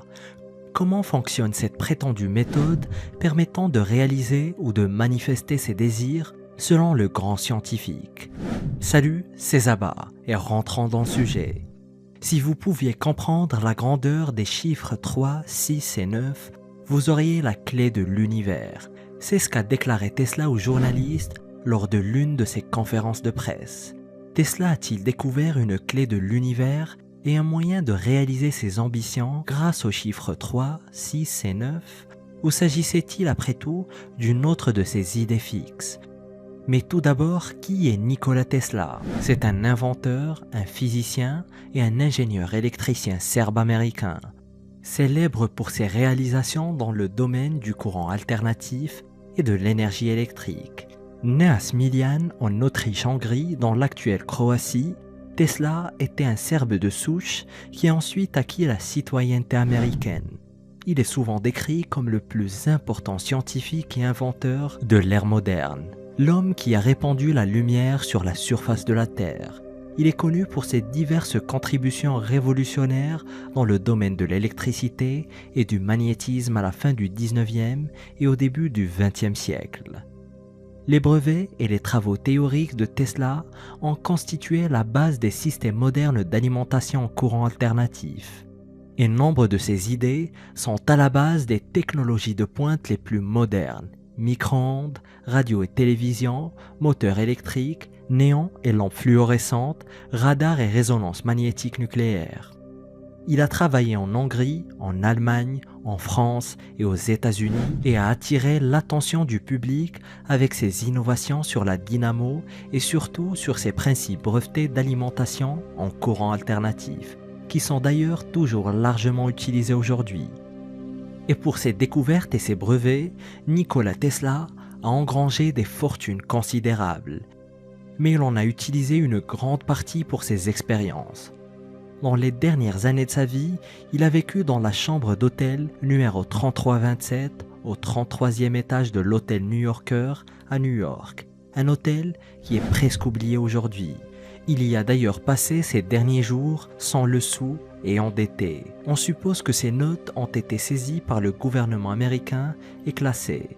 Comment fonctionne cette prétendue méthode permettant de réaliser ou de manifester ses désirs selon le grand scientifique ? Salut, c'est Zaba, et rentrons dans le sujet. Si vous pouviez comprendre la grandeur des chiffres 3, 6 et 9, vous auriez la clé de l'univers. C'est ce qu'a déclaré Tesla aux journalistes lors de l'une de ses conférences de presse. Tesla a-t-il découvert une clé de l'univers et un moyen de réaliser ses ambitions grâce aux chiffres 3, 6 et 9 ? Ou s'agissait-il après tout d'une autre de ses idées fixes ? Mais tout d'abord, qui est Nikola Tesla ? C'est un inventeur, un physicien et un ingénieur électricien serbe-américain. Célèbre pour ses réalisations dans le domaine du courant alternatif et de l'énergie électrique. Né à Smiljan, en Autriche-Hongrie, dans l'actuelle Croatie, Tesla était un Serbe de souche qui a ensuite acquis la citoyenneté américaine. Il est souvent décrit comme le plus important scientifique et inventeur de l'ère moderne. L'homme qui a répandu la lumière sur la surface de la Terre. Il est connu pour ses diverses contributions révolutionnaires dans le domaine de l'électricité et du magnétisme à la fin du 19e et au début du 20e siècle. Les brevets et les travaux théoriques de Tesla ont constitué la base des systèmes modernes d'alimentation en courant alternatif. Et nombre de ces idées sont à la base des technologies de pointe les plus modernes: micro-ondes, radio et télévision, moteurs électriques, néons et lampes fluorescentes, radars et résonance magnétique nucléaire. Il a travaillé en Hongrie, en Allemagne, en France et aux États-Unis et a attiré l'attention du public avec ses innovations sur la dynamo et surtout sur ses principes brevetés d'alimentation en courant alternatif, qui sont d'ailleurs toujours largement utilisés aujourd'hui. Et pour ses découvertes et ses brevets, Nikola Tesla a engrangé des fortunes considérables, mais il en a utilisé une grande partie pour ses expériences. Dans les dernières années de sa vie, il a vécu dans la chambre d'hôtel numéro 3327 au 33e étage de l'hôtel New Yorker à New York, un hôtel qui est presque oublié aujourd'hui. Il y a d'ailleurs passé ses derniers jours sans le sou et endetté. On suppose que ses notes ont été saisies par le gouvernement américain et classées.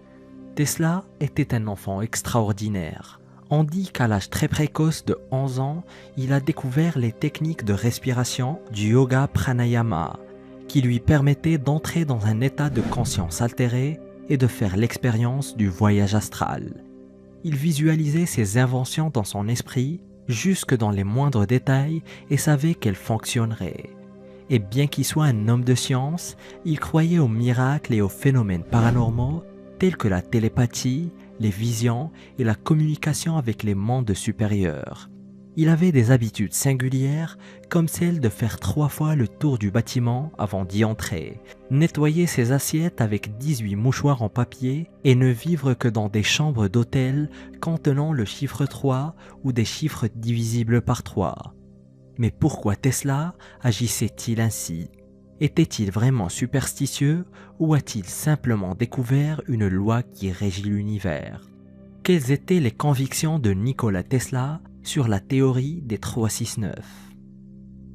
Tesla était un enfant extraordinaire. On dit qu'à l'âge très précoce de 11 ans, il a découvert les techniques de respiration du yoga pranayama, qui lui permettaient d'entrer dans un état de conscience altéré et de faire l'expérience du voyage astral. Il visualisait ses inventions dans son esprit, jusque dans les moindres détails, et savait qu'elles fonctionneraient. Et bien qu'il soit un homme de science, il croyait aux miracles et aux phénomènes paranormaux tels que la télépathie, les visions et la communication avec les mondes supérieurs. Il avait des habitudes singulières comme celle de faire 3 fois le tour du bâtiment avant d'y entrer, nettoyer ses assiettes avec 18 mouchoirs en papier et ne vivre que dans des chambres d'hôtel contenant le chiffre 3 ou des chiffres divisibles par 3. Mais pourquoi Tesla agissait-il ainsi ? Était-il vraiment superstitieux ou a-t-il simplement découvert une loi qui régit l'univers ? Quelles étaient les convictions de Nikola Tesla sur la théorie des 369 ?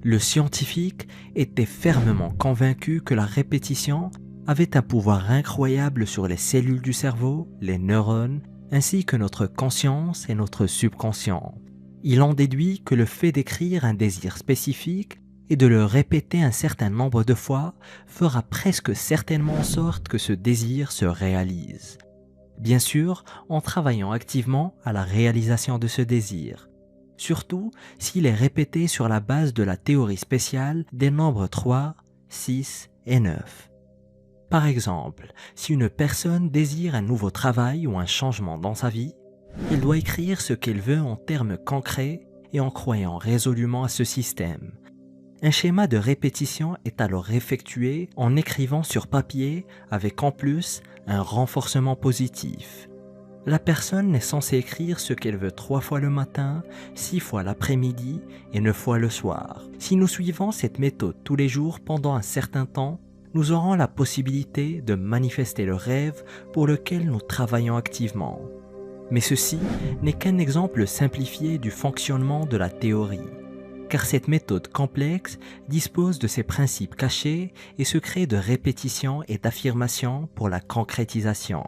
Le scientifique était fermement convaincu que la répétition avait un pouvoir incroyable sur les cellules du cerveau, les neurones, ainsi que notre conscience et notre subconscient. Il en déduit que le fait d'écrire un désir spécifique et de le répéter un certain nombre de fois fera presque certainement en sorte que ce désir se réalise. Bien sûr, en travaillant activement à la réalisation de ce désir. Surtout s'il est répété sur la base de la théorie spéciale des nombres 3, 6 et 9. Par exemple, si une personne désire un nouveau travail ou un changement dans sa vie, elle doit écrire ce qu'elle veut en termes concrets et en croyant résolument à ce système. Un schéma de répétition est alors effectué en écrivant sur papier avec en plus un renforcement positif. La personne est censée écrire ce qu'elle veut 3 fois le matin, 6 fois l'après-midi et 9 fois le soir. Si nous suivons cette méthode tous les jours pendant un certain temps, nous aurons la possibilité de manifester le rêve pour lequel nous travaillons activement. Mais ceci n'est qu'un exemple simplifié du fonctionnement de la théorie. Car cette méthode complexe dispose de ses principes cachés et secrets de répétition et d'affirmation pour la concrétisation.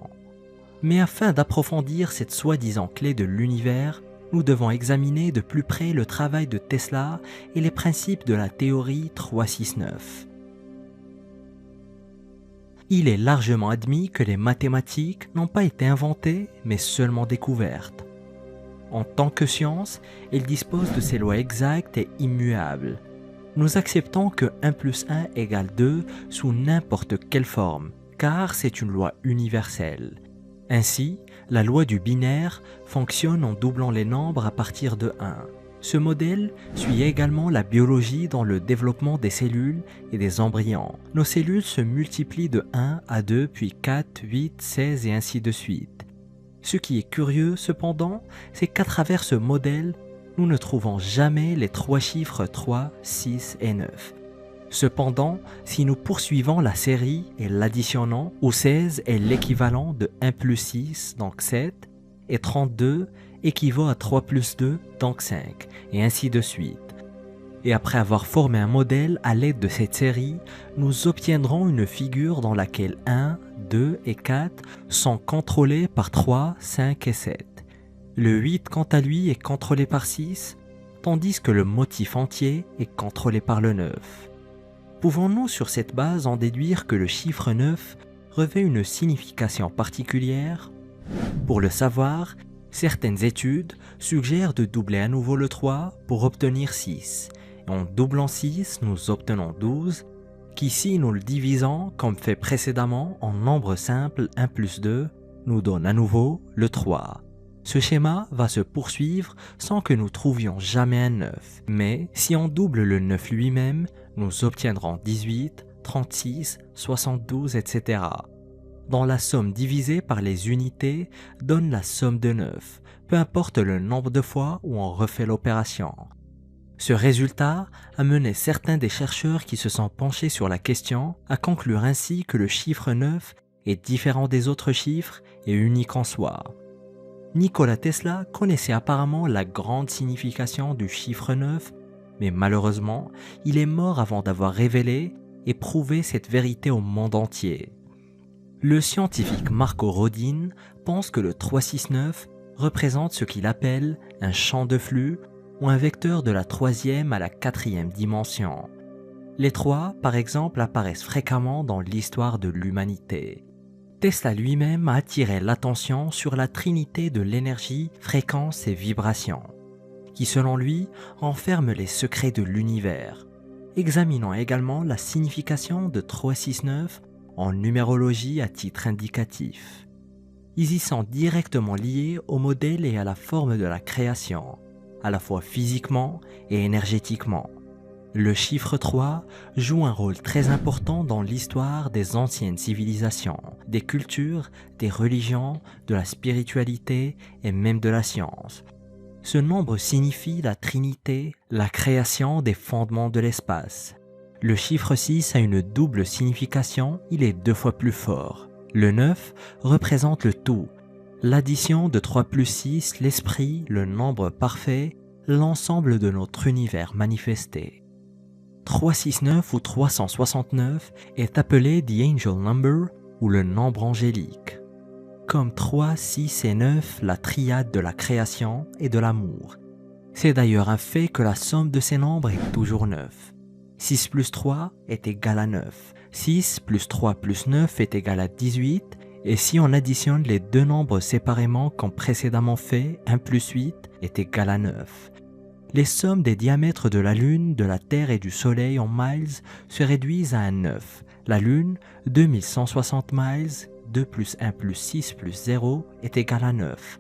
Mais afin d'approfondir cette soi-disant clé de l'univers, nous devons examiner de plus près le travail de Tesla et les principes de la théorie 369. Il est largement admis que les mathématiques n'ont pas été inventées, mais seulement découvertes. En tant que science, elle dispose de ses lois exactes et immuables. Nous acceptons que 1 plus 1 égale 2 sous n'importe quelle forme, car c'est une loi universelle. Ainsi, la loi du binaire fonctionne en doublant les nombres à partir de 1. Ce modèle suit également la biologie dans le développement des cellules et des embryons. Nos cellules se multiplient de 1 à 2, puis 4, 8, 16 et ainsi de suite. Ce qui est curieux, cependant, c'est qu'à travers ce modèle, nous ne trouvons jamais les 3 chiffres 3, 6 et 9. Cependant, si nous poursuivons la série et l'additionnons, où 16 est l'équivalent de 1 plus 6, donc 7, et 32 équivaut à 3 plus 2, donc 5, et ainsi de suite. Et après avoir formé un modèle à l'aide de cette série, nous obtiendrons une figure dans laquelle 1, 2 et 4 sont contrôlés par 3, 5 et 7. Le 8 quant à lui est contrôlé par 6, tandis que le motif entier est contrôlé par le 9. Pouvons-nous sur cette base en déduire que le chiffre 9 revêt une signification particulière ? Pour le savoir, certaines études suggèrent de doubler à nouveau le 3 pour obtenir 6. En doublant 6, nous obtenons 12, qui si nous le divisons, comme fait précédemment, en nombre simple 1 plus 2, nous donne à nouveau le 3. Ce schéma va se poursuivre sans que nous trouvions jamais un 9. Mais si on double le 9 lui-même, nous obtiendrons 18, 36, 72, etc. dont la somme divisée par les unités donne la somme de 9, peu importe le nombre de fois où on refait l'opération. Ce résultat a mené certains des chercheurs qui se sont penchés sur la question à conclure ainsi que le chiffre 9 est différent des autres chiffres et unique en soi. Nikola Tesla connaissait apparemment la grande signification du chiffre 9, mais malheureusement, il est mort avant d'avoir révélé et prouvé cette vérité au monde entier. Le scientifique Marco Rodin pense que le 369 représente ce qu'il appelle un champ de flux ou un vecteur de la troisième à la quatrième dimension. Les trois, par exemple, apparaissent fréquemment dans l'histoire de l'humanité. Tesla lui-même a attiré l'attention sur la trinité de l'énergie, fréquence et vibration, qui selon lui renferme les secrets de l'univers. Examinons également la signification de 369 en numérologie à titre indicatif. Ils y sont directement liés au modèle et à la forme de la création, à la fois physiquement et énergétiquement. Le chiffre 3 joue un rôle très important dans l'histoire des anciennes civilisations, des cultures, des religions, de la spiritualité et même de la science. Ce nombre signifie la Trinité, la création des fondements de l'espace. Le chiffre 6 a une double signification, il est 2 fois plus fort. Le 9 représente le tout, l'addition de 3 plus 6, l'esprit, le nombre parfait, l'ensemble de notre univers manifesté. 369 ou 369 est appelé The Angel Number ou le nombre angélique. Comme 3, 6 et 9, la triade de la création et de l'amour. C'est d'ailleurs un fait que la somme de ces nombres est toujours 9. 6 plus 3 est égal à 9. 6 plus 3 plus 9 est égal à 18. Et si on additionne les deux nombres séparément comme précédemment fait, 1 plus 8 est égal à 9. Les sommes des diamètres de la Lune, de la Terre et du Soleil en miles se réduisent à un 9. La Lune, 2160 miles, 2 plus 1 plus 6 plus 0 est égal à 9.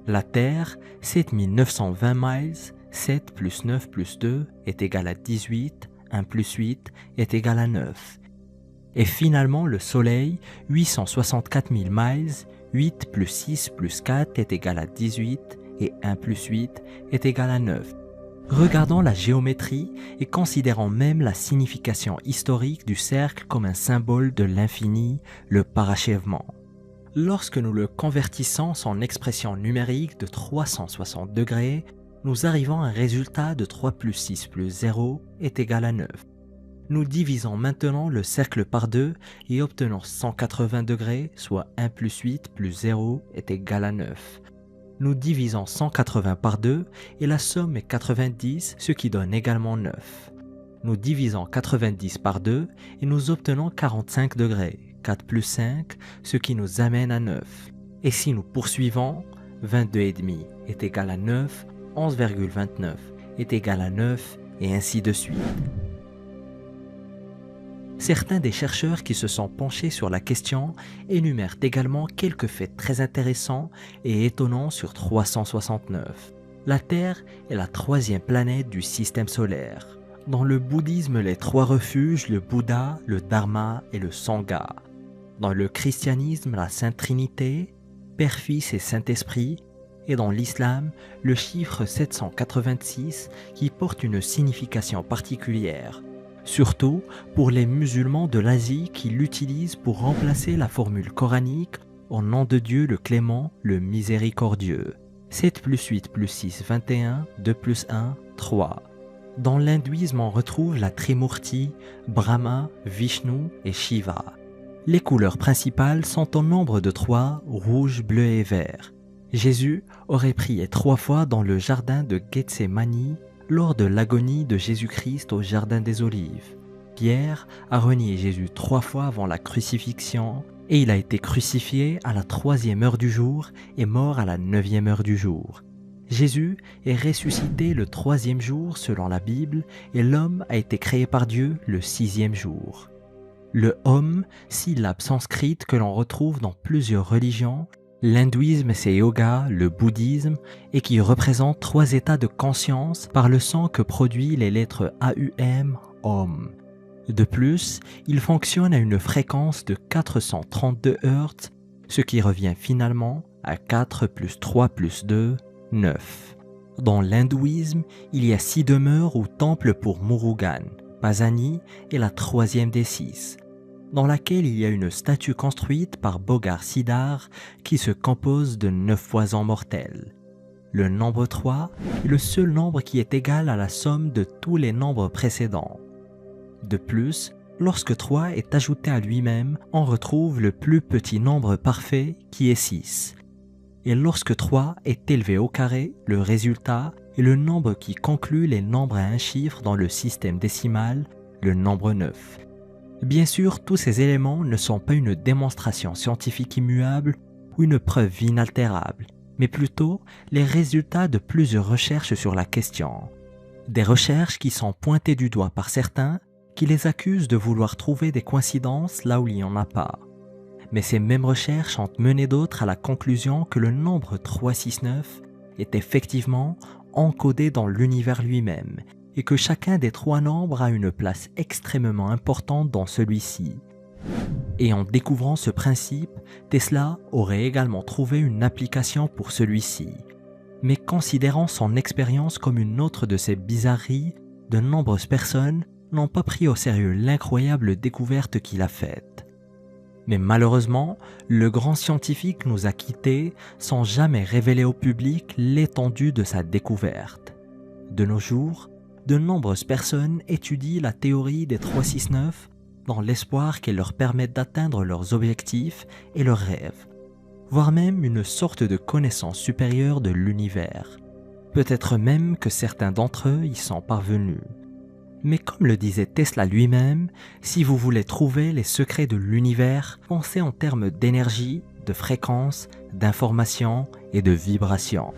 La Terre, 7920 miles, 7 plus 9 plus 2 est égal à 18, 1 plus 8 est égal à 9. Et finalement le Soleil, 864 000 miles, 8 plus 6 plus 4 est égal à 18 et 1 plus 8 est égal à 9. Regardons la géométrie et considérons même la signification historique du cercle comme un symbole de l'infini, le parachèvement. Lorsque nous le convertissons en expression numérique de 360 degrés, nous arrivons à un résultat de 3 plus 6 plus 0 est égal à 9. Nous divisons maintenant le cercle par 2 et obtenons 180 degrés, soit 1 plus 8 plus 0 est égal à 9. Nous divisons 180 par 2 et la somme est 90, ce qui donne également 9. Nous divisons 90 par 2 et nous obtenons 45 degrés, 4 plus 5, ce qui nous amène à 9. Et si nous poursuivons, 22,5 est égal à 9, 11,29 est égal à 9 et ainsi de suite. Certains des chercheurs qui se sont penchés sur la question énumèrent également quelques faits très intéressants et étonnants sur 369. La Terre est la troisième planète du système solaire. Dans le bouddhisme, les trois refuges, le Bouddha, le Dharma et le Sangha. Dans le christianisme, la Sainte Trinité, Père, Fils et Saint-Esprit. Et dans l'islam, le chiffre 786 qui porte une signification particulière. Surtout pour les musulmans de l'Asie qui l'utilisent pour remplacer la formule coranique « Au nom de Dieu le clément, le miséricordieux ». 7 plus 8 plus 6, 21, 2 plus 1, 3. Dans l'hindouisme, on retrouve la Trimurti, Brahma, Vishnu et Shiva. Les couleurs principales sont au nombre de 3, rouge, bleu et vert. Jésus aurait prié 3 fois dans le jardin de Gethsémani lors de l'agonie de Jésus-Christ au jardin des Olives. Pierre a renié Jésus 3 fois avant la crucifixion et il a été crucifié à la 3e heure du jour et mort à la 9e heure du jour. Jésus est ressuscité le 3e jour selon la Bible et l'homme a été créé par Dieu le 6e jour. Le Om, syllabe sanscrite que l'on retrouve dans plusieurs religions, l'hindouisme c'est yoga, le bouddhisme, et qui représente 3 états de conscience par le son que produit les lettres AUM, Om. De plus, il fonctionne à une fréquence de 432 Hz, ce qui revient finalement à 4 plus 3 plus 2, 9. Dans l'hindouisme, il y a 6 demeures ou temples pour Murugan. Pasani est la troisième des 6, dans laquelle il y a une statue construite par Bogar Sidar qui se compose de 9 poisons mortels. Le nombre 3 est le seul nombre qui est égal à la somme de tous les nombres précédents. De plus, lorsque 3 est ajouté à lui-même, on retrouve le plus petit nombre parfait qui est 6. Et lorsque 3 est élevé au carré, le résultat est le nombre qui conclut les nombres à un chiffre dans le système décimal, le nombre 9. Bien sûr, tous ces éléments ne sont pas une démonstration scientifique immuable ou une preuve inaltérable, mais plutôt les résultats de plusieurs recherches sur la question. Des recherches qui sont pointées du doigt par certains, qui les accusent de vouloir trouver des coïncidences là où il n'y en a pas. Mais ces mêmes recherches ont mené d'autres à la conclusion que le nombre 369 est effectivement encodé dans l'univers lui-même et que chacun des 3 nombres a une place extrêmement importante dans celui-ci. Et en découvrant ce principe, Tesla aurait également trouvé une application pour celui-ci. Mais considérant son expérience comme une autre de ces bizarreries, de nombreuses personnes n'ont pas pris au sérieux l'incroyable découverte qu'il a faite. Mais malheureusement, le grand scientifique nous a quittés sans jamais révéler au public l'étendue de sa découverte. De nos jours, de nombreuses personnes étudient la théorie des 369 dans l'espoir qu'elle leur permette d'atteindre leurs objectifs et leurs rêves, voire même une sorte de connaissance supérieure de l'univers. Peut-être même que certains d'entre eux y sont parvenus. Mais comme le disait Tesla lui-même, si vous voulez trouver les secrets de l'univers, pensez en termes d'énergie, de fréquence, d'information et de vibration.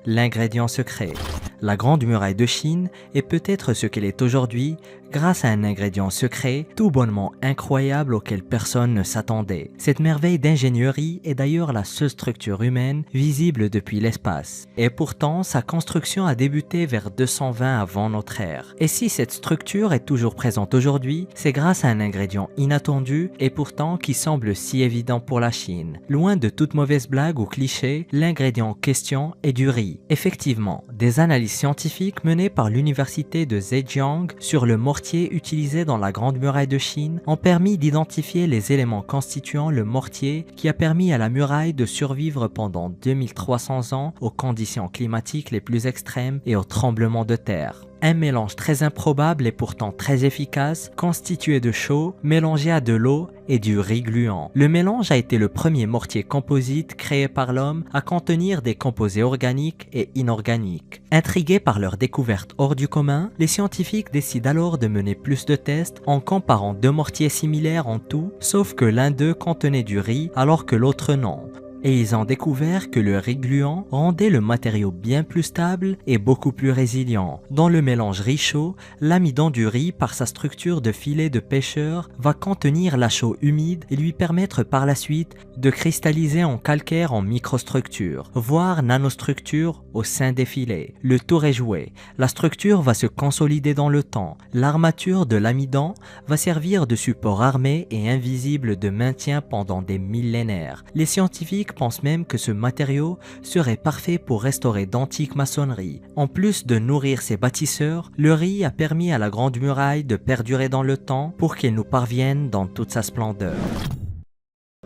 L'ingrédient secret. La Grande Muraille de Chine est peut-être ce qu'elle est aujourd'hui grâce à un ingrédient secret tout bonnement incroyable auquel personne ne s'attendait. Cette merveille d'ingénierie est d'ailleurs la seule structure humaine visible depuis l'espace. Et pourtant, sa construction a débuté vers 220 avant notre ère. Et si cette structure est toujours présente aujourd'hui, c'est grâce à un ingrédient inattendu et pourtant qui semble si évident pour la Chine. Loin de toute mauvaise blague ou cliché, l'ingrédient en question est du riz. Effectivement, des analyses scientifiques menées par l'université de Zhejiang sur le mortier utilisé dans la Grande Muraille de Chine ont permis d'identifier les éléments constituant le mortier qui a permis à la muraille de survivre pendant 2300 ans aux conditions climatiques les plus extrêmes et aux tremblements de terre. Un mélange très improbable et pourtant très efficace, constitué de chaux, mélangé à de l'eau et du riz gluant. Le mélange a été le premier mortier composite créé par l'homme à contenir des composés organiques et inorganiques. Intrigués par leur découverte hors du commun, les scientifiques décident alors de mener plus de tests en comparant 2 mortiers similaires en tout, sauf que l'un d'eux contenait du riz alors que l'autre non. Et ils ont découvert que le riz gluant rendait le matériau bien plus stable et beaucoup plus résilient. Dans le mélange riz-chaud, l'amidon du riz, par sa structure de filet de pêcheur, va contenir la chaux humide et lui permettre par la suite de cristalliser en calcaire en microstructure, voire nanostructure au sein des filets. Le tour est joué. La structure va se consolider dans le temps. L'armature de l'amidon va servir de support armé et invisible de maintien pendant des millénaires. Les scientifiques pensent même que ce matériau serait parfait pour restaurer d'antiques maçonneries. En plus de nourrir ses bâtisseurs, le riz a permis à la Grande Muraille de perdurer dans le temps pour qu'elle nous parvienne dans toute sa splendeur.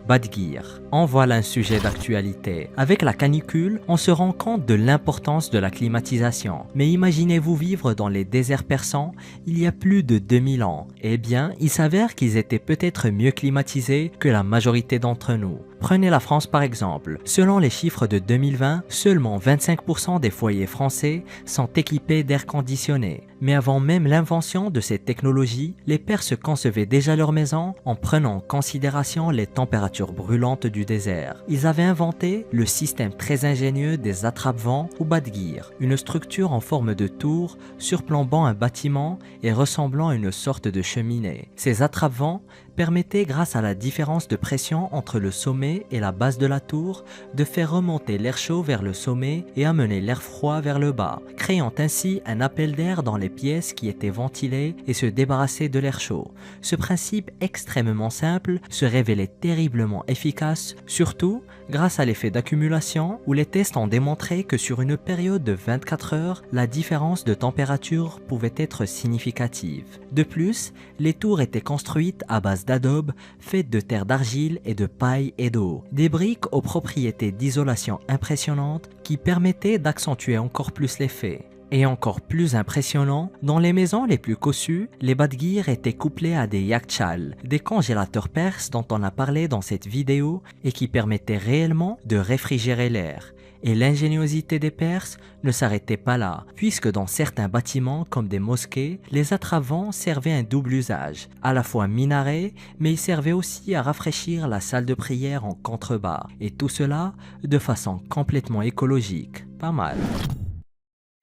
Badgear. En voilà un sujet d'actualité. Avec la canicule, on se rend compte de l'importance de la climatisation. Mais imaginez-vous vivre dans les déserts persans il y a plus de 2000 ans. Eh bien, il s'avère qu'ils étaient peut-être mieux climatisés que la majorité d'entre nous. Prenez la France par exemple. Selon les chiffres de 2020, seulement 25% des foyers français sont équipés d'air conditionné. Mais avant même l'invention de ces technologies, les Perses concevaient déjà leur maison en prenant en considération les températures brûlantes du désert. Ils avaient inventé le système très ingénieux des attrape-vents ou badgear, une structure en forme de tour surplombant un bâtiment et ressemblant à une sorte de cheminée. Ces attrape-vents permettait, grâce à la différence de pression entre le sommet et la base de la tour, de faire remonter l'air chaud vers le sommet et amener l'air froid vers le bas, créant ainsi un appel d'air dans les pièces qui étaient ventilées et se débarrasser de l'air chaud. Ce principe extrêmement simple se révélait terriblement efficace, surtout grâce à l'effet d'accumulation où les tests ont démontré que sur une période de 24 heures, la différence de température pouvait être significative. De plus, les tours étaient construites à base d'adobe, faites de terre d'argile et de paille et d'eau, des briques aux propriétés d'isolation impressionnantes qui permettaient d'accentuer encore plus l'effet. Et encore plus impressionnant, dans les maisons les plus cossues, les badgir étaient couplés à des yakchals, des congélateurs perses dont on a parlé dans cette vidéo et qui permettaient réellement de réfrigérer l'air. Et l'ingéniosité des Perses ne s'arrêtait pas là, puisque dans certains bâtiments comme des mosquées, les atravants servaient un double usage, à la fois minaret, mais ils servaient aussi à rafraîchir la salle de prière en contrebas, et tout cela de façon complètement écologique. Pas mal.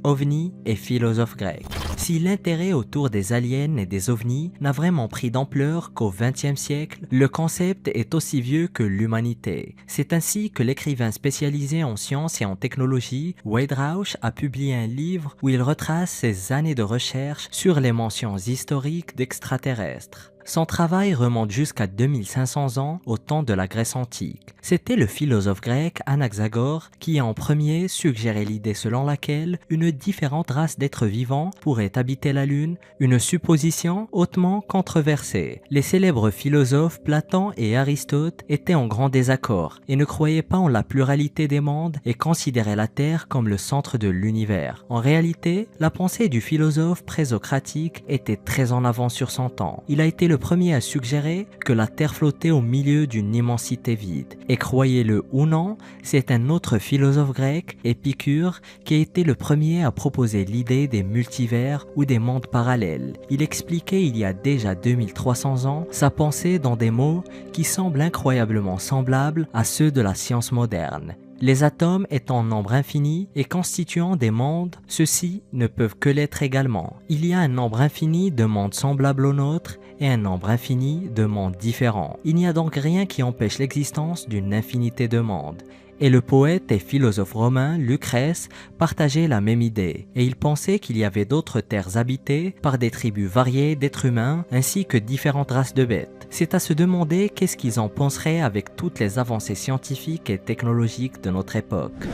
OVNI et philosophe grec. Si l'intérêt autour des aliens et des ovnis n'a vraiment pris d'ampleur qu'au XXe siècle, le concept est aussi vieux que l'humanité. C'est ainsi que l'écrivain spécialisé en sciences et en technologie, Wade Rausch, a publié un livre où il retrace ses années de recherche sur les mentions historiques d'extraterrestres. Son travail remonte jusqu'à 2500 ans, au temps de la Grèce antique. C'était le philosophe grec Anaxagore qui a en premier suggéré l'idée selon laquelle une différente race d'êtres vivants pourrait habiter la Lune, une supposition hautement controversée. Les célèbres philosophes Platon et Aristote étaient en grand désaccord et ne croyaient pas en la pluralité des mondes et considéraient la Terre comme le centre de l'univers. En réalité, la pensée du philosophe présocratique était très en avance sur son temps. Il a été le premier à suggérer que la Terre flottait au milieu d'une immensité vide. Et croyez-le ou non, c'est un autre philosophe grec, Épicure, qui a été le premier à proposer l'idée des multivers ou des mondes parallèles. Il expliquait il y a déjà 2300 ans sa pensée dans des mots qui semblent incroyablement semblables à ceux de la science moderne. Les atomes étant en nombre infini et constituant des mondes, ceux-ci ne peuvent que l'être également. Il y a un nombre infini de mondes semblables aux nôtres et un nombre infini de mondes différents. Il n'y a donc rien qui empêche l'existence d'une infinité de mondes. Et le poète et philosophe romain Lucrèce partageait la même idée, et il pensait qu'il y avait d'autres terres habitées par des tribus variées d'êtres humains ainsi que différentes races de bêtes. C'est à se demander qu'est-ce qu'ils en penseraient avec toutes les avancées scientifiques et technologiques de notre époque.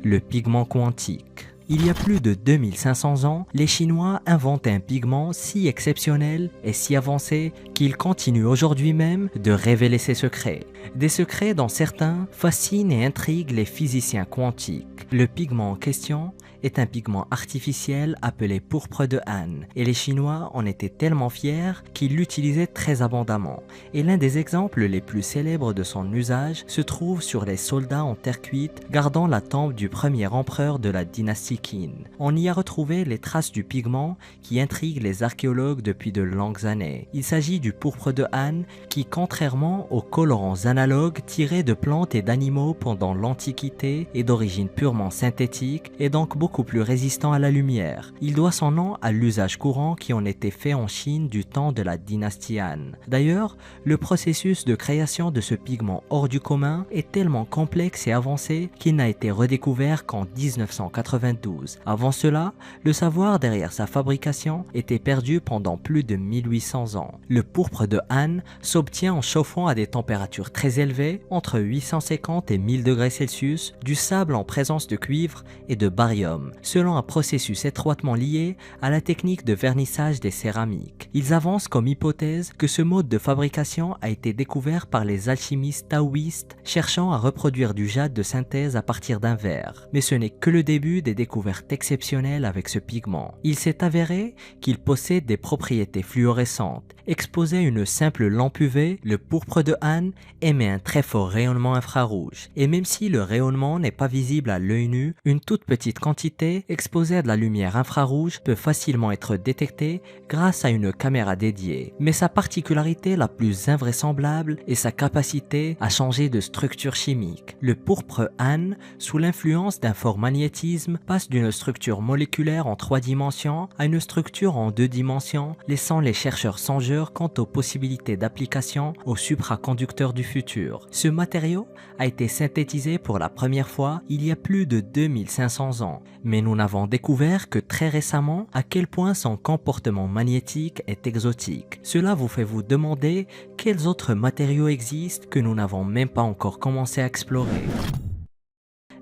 Le pigment quantique. Il y a plus de 2500 ans, les Chinois inventaient un pigment si exceptionnel et si avancé qu'il continue aujourd'hui même de révéler ses secrets. Des secrets dont certains fascinent et intriguent les physiciens quantiques. Le pigment en question est un pigment artificiel appelé pourpre de Han, et les Chinois en étaient tellement fiers qu'ils l'utilisaient très abondamment. Et l'un des exemples les plus célèbres de son usage se trouve sur les soldats en terre cuite gardant la tombe du premier empereur de la dynastie Qin. On y a retrouvé les traces du pigment qui intriguent les archéologues depuis de longues années. Il s'agit du pourpre de Han qui, contrairement aux colorants analogues tirés de plantes et d'animaux pendant l'Antiquité, est d'origine purement synthétique et donc beaucoup plus résistant à la lumière. Il doit son nom à l'usage courant qui en était fait en Chine du temps de la dynastie Han. D'ailleurs, le processus de création de ce pigment hors du commun est tellement complexe et avancé qu'il n'a été redécouvert qu'en 1992. Avant cela, le savoir derrière sa fabrication était perdu pendant plus de 1800 ans. Le pourpre de Han s'obtient en chauffant à des températures très élevées, entre 850 et 1000 degrés Celsius, du sable en présence de cuivre et de barium, selon un processus étroitement lié à la technique de vernissage des céramiques. Ils avancent comme hypothèse que ce mode de fabrication a été découvert par les alchimistes taoïstes cherchant à reproduire du jade de synthèse à partir d'un verre. Mais ce n'est que le début des découvertes exceptionnelles avec ce pigment. Il s'est avéré qu'il possède des propriétés fluorescentes. Exposé à une simple lampe UV, le pourpre de Han émet un très fort rayonnement infrarouge. Et même si le rayonnement n'est pas visible à l'œil nu, une toute petite quantité cavité exposée à de la lumière infrarouge peut facilement être détectée grâce à une caméra dédiée. Mais sa particularité la plus invraisemblable est sa capacité à changer de structure chimique. Le pourpre âne, sous l'influence d'un fort magnétisme, passe d'une structure moléculaire en 3 dimensions à une structure en 2 dimensions, laissant les chercheurs songeurs quant aux possibilités d'application aux supraconducteurs du futur. Ce matériau a été synthétisé pour la première fois il y a plus de 2500 ans, mais nous n'avons découvert que très récemment à quel point son comportement magnétique est exotique. Cela vous fait vous demander quels autres matériaux existent que nous n'avons même pas encore commencé à explorer.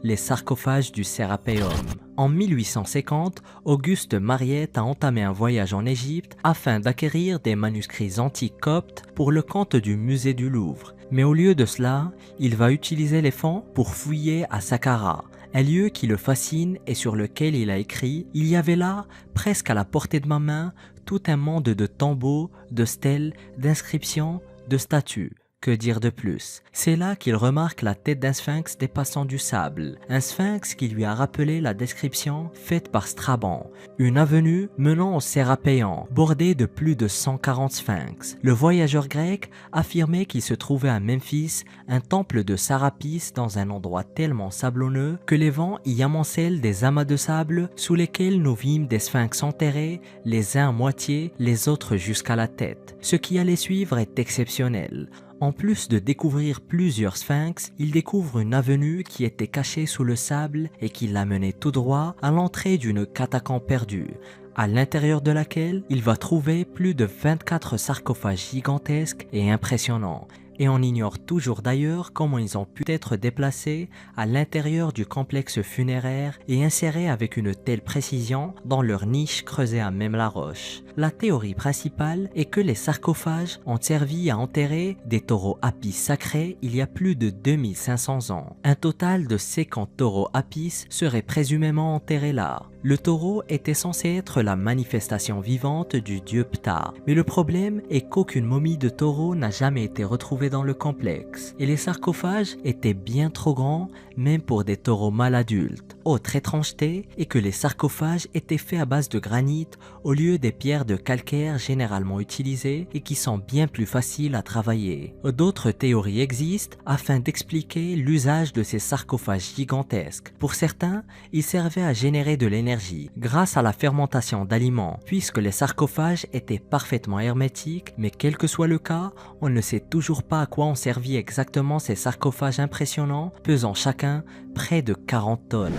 Les sarcophages du Sérapéum. En 1850, Auguste Mariette a entamé un voyage en Égypte afin d'acquérir des manuscrits antiques coptes pour le compte du musée du Louvre. Mais au lieu de cela, il va utiliser les fonds pour fouiller à Saqqara, un lieu qui le fascine et sur lequel il a écrit « Il y avait là, presque à la portée de ma main, tout un monde de tombeaux, de stèles, d'inscriptions, de statues. » Que dire de plus? C'est là qu'il remarque la tête d'un sphinx dépassant du sable, un sphinx qui lui a rappelé la description faite par Strabon, une avenue menant au Sérapéon, bordée de plus de 140 sphinx. Le voyageur grec affirmait qu'il se trouvait à Memphis un temple de Sarapis dans un endroit tellement sablonneux que les vents y amoncellent des amas de sable sous lesquels nous vîmes des sphinx enterrés, les uns à moitié, les autres jusqu'à la tête. Ce qui allait suivre est exceptionnel. En plus de découvrir plusieurs sphinx, il découvre une avenue qui était cachée sous le sable et qui l'amenait tout droit à l'entrée d'une catacombe perdue, à l'intérieur de laquelle il va trouver plus de 24 sarcophages gigantesques et impressionnants. Et on ignore toujours d'ailleurs comment ils ont pu être déplacés à l'intérieur du complexe funéraire et insérés avec une telle précision dans leur niche creusée à même la roche. La théorie principale est que les sarcophages ont servi à enterrer des taureaux apis sacrés il y a plus de 2500 ans. Un total de 50 taureaux apis seraient présumément enterrés là. Le taureau était censé être la manifestation vivante du dieu Ptah, mais le problème est qu'aucune momie de taureau n'a jamais été retrouvée dans le complexe, et les sarcophages étaient bien trop grands même pour des taureaux mâles adultes. Autre étrangeté est que les sarcophages étaient faits à base de granit au lieu des pierres de calcaire généralement utilisées et qui sont bien plus faciles à travailler. D'autres théories existent afin d'expliquer l'usage de ces sarcophages gigantesques. Pour certains, ils servaient à générer de l'énergie grâce à la fermentation d'aliments, puisque les sarcophages étaient parfaitement hermétiques, mais quel que soit le cas, on ne sait toujours pas à quoi ont servi exactement ces sarcophages impressionnants, pesant chacun près de 40 tonnes.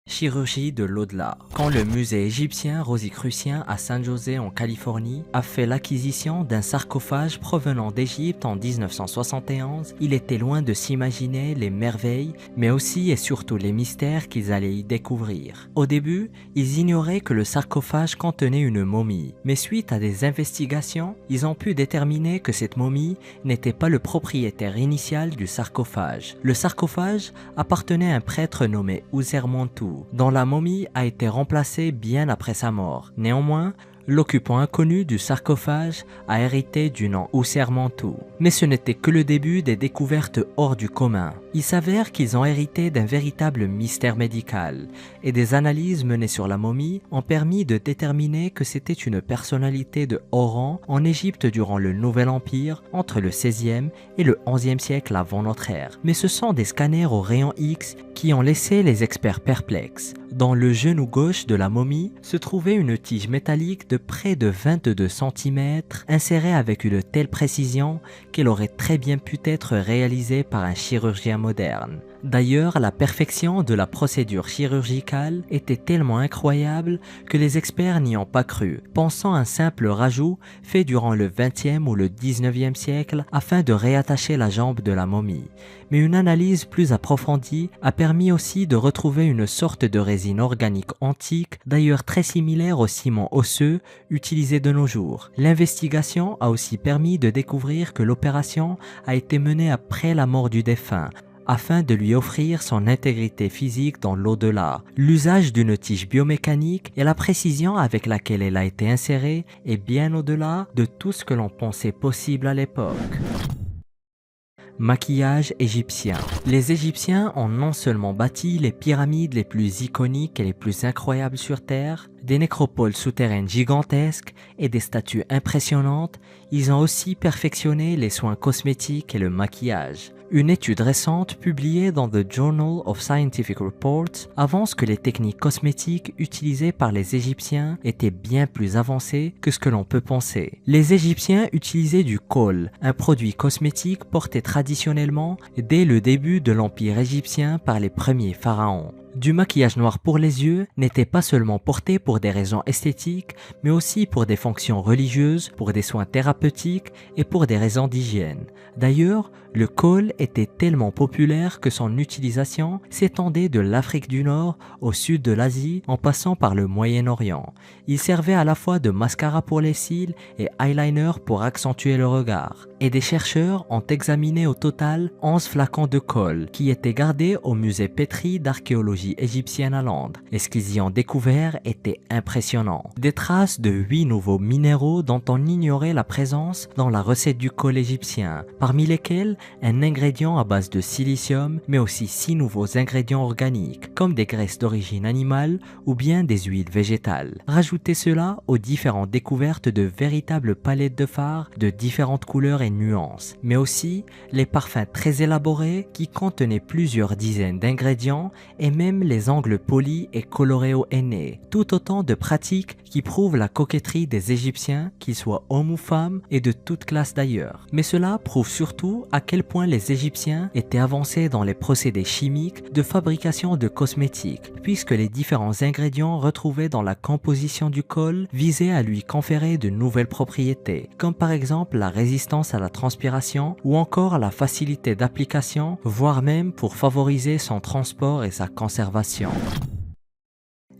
Chirurgie de l'au-delà. Quand le musée égyptien rosicrucien à San José en Californie a fait l'acquisition d'un sarcophage provenant d'Égypte en 1971, il était loin de s'imaginer les merveilles, mais aussi et surtout les mystères qu'ils allaient y découvrir. Au début, ils ignoraient que le sarcophage contenait une momie, mais suite à des investigations, ils ont pu déterminer que cette momie n'était pas le propriétaire initial du sarcophage. Le sarcophage appartenait à un prêtre nommé Usermontu, dont la momie a été remplacée bien après sa mort. Néanmoins, l'occupant inconnu du sarcophage a hérité du nom Usermontu. Mais ce n'était que le début des découvertes hors du commun. Il s'avère qu'ils ont hérité d'un véritable mystère médical, et des analyses menées sur la momie ont permis de déterminer que c'était une personnalité de haut rang en Égypte durant le Nouvel Empire, entre le 16e et le 11e siècle avant notre ère. Mais ce sont des scanners au rayon X qui ont laissé les experts perplexes. Dans le genou gauche de la momie se trouvait une tige métallique de près de 22 cm, insérée avec une telle précision qu'elle aurait très bien pu être réalisée par un chirurgien moderne. D'ailleurs, la perfection de la procédure chirurgicale était tellement incroyable que les experts n'y ont pas cru, pensant un simple rajout fait durant le 20e ou le 19e siècle afin de réattacher la jambe de la momie. Mais une analyse plus approfondie a permis aussi de retrouver une sorte de résine organique antique, d'ailleurs très similaire au ciment osseux utilisé de nos jours. L'investigation a aussi permis de découvrir que l'opération a été menée après la mort du défunt, afin de lui offrir son intégrité physique dans l'au-delà. L'usage d'une tige biomécanique et la précision avec laquelle elle a été insérée est bien au-delà de tout ce que l'on pensait possible à l'époque. Maquillage égyptien. Les Égyptiens ont non seulement bâti les pyramides les plus iconiques et les plus incroyables sur Terre, des nécropoles souterraines gigantesques et des statues impressionnantes, ils ont aussi perfectionné les soins cosmétiques et le maquillage. Une étude récente publiée dans The Journal of Scientific Reports avance que les techniques cosmétiques utilisées par les Égyptiens étaient bien plus avancées que ce que l'on peut penser. Les Égyptiens utilisaient du kohl, un produit cosmétique porté traditionnellement dès le début de l'Empire égyptien par les premiers pharaons. Du maquillage noir pour les yeux n'était pas seulement porté pour des raisons esthétiques, mais aussi pour des fonctions religieuses, pour des soins thérapeutiques et pour des raisons d'hygiène. D'ailleurs, le kohl était tellement populaire que son utilisation s'étendait de l'Afrique du Nord au sud de l'Asie en passant par le Moyen-Orient. Il servait à la fois de mascara pour les cils et eyeliner pour accentuer le regard. Et des chercheurs ont examiné au total 11 flacons de kohl qui étaient gardés au musée Petrie d'archéologie égyptienne à Londres. Et ce qu'ils y ont découvert était impressionnant. Des traces de 8 nouveaux minéraux dont on ignorait la présence dans la recette du kohl égyptien, parmi lesquels un ingrédient à base de silicium, mais aussi 6 nouveaux ingrédients organiques, comme des graisses d'origine animale ou bien des huiles végétales. Rajoutez cela aux différentes découvertes de véritables palettes de fards de différentes couleurs et nuances, mais aussi les parfums très élaborés qui contenaient plusieurs dizaines d'ingrédients et même les angles polis et colorés au henné, tout autant de pratiques qui prouvent la coquetterie des Égyptiens, qu'ils soient hommes ou femmes et de toute classe d'ailleurs. Mais cela prouve surtout à quel point les Égyptiens étaient avancés dans les procédés chimiques de fabrication de cosmétiques, puisque les différents ingrédients retrouvés dans la composition du kohl visaient à lui conférer de nouvelles propriétés, comme par exemple la résistance à la transpiration ou encore la facilité d'application, voire même pour favoriser son transport et sa conservation.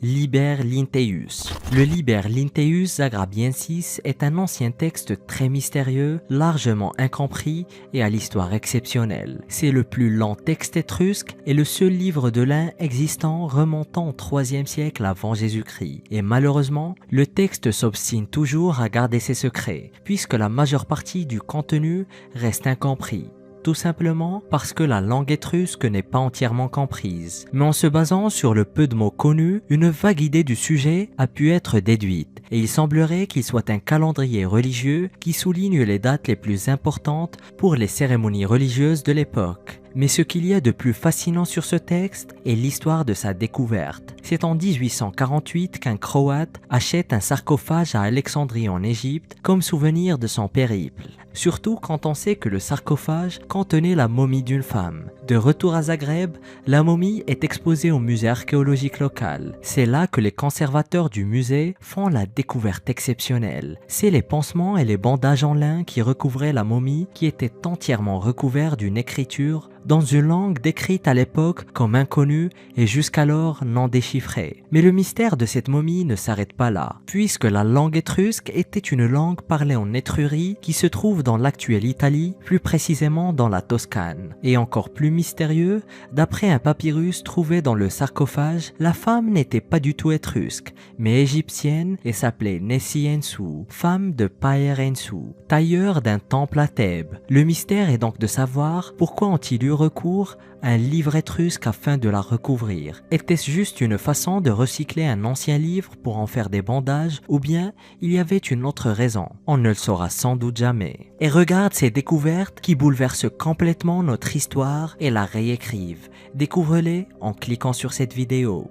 Liber Linnaeus. Le Liber Linnaeus Zagrabiensis est un ancien texte très mystérieux, largement incompris et à l'histoire exceptionnelle. C'est le plus lent texte étrusque et le seul livre de l'un existant remontant au IIIe siècle avant Jésus-Christ. Et malheureusement, le texte s'obstine toujours à garder ses secrets, puisque la majeure partie du contenu reste incompris. Tout simplement parce que la langue étrusque n'est pas entièrement comprise. Mais en se basant sur le peu de mots connus, une vague idée du sujet a pu être déduite, et il semblerait qu'il soit un calendrier religieux qui souligne les dates les plus importantes pour les cérémonies religieuses de l'époque. Mais ce qu'il y a de plus fascinant sur ce texte est l'histoire de sa découverte. C'est en 1848 qu'un Croate achète un sarcophage à Alexandrie en Égypte comme souvenir de son périple. Surtout quand on sait que le sarcophage contenait la momie d'une femme. De retour à Zagreb, la momie est exposée au musée archéologique local. C'est là que les conservateurs du musée font la découverte exceptionnelle. C'est les pansements et les bandages en lin qui recouvraient la momie qui était entièrement recouvert d'une écriture dans une langue décrite à l'époque comme inconnue et jusqu'alors non déchiffrée. Mais le mystère de cette momie ne s'arrête pas là, puisque la langue étrusque était une langue parlée en Étrurie qui se trouve dans l'actuelle Italie, plus précisément dans la Toscane. Et encore plus mystérieux, d'après un papyrus trouvé dans le sarcophage, la femme n'était pas du tout étrusque, mais égyptienne et s'appelait Nessi-Ensou, femme de Paer-Ensou, tailleur d'un temple à Thèbes. Le mystère est donc de savoir pourquoi ont-ils eu recours à un livre étrusque afin de la recouvrir. Était-ce juste une façon de recycler un ancien livre pour en faire des bandages, ou bien il y avait une autre raison? On ne le saura sans doute jamais. Et regarde ces découvertes qui bouleversent complètement notre histoire et la réécrivent. Découvre-les en cliquant sur cette vidéo.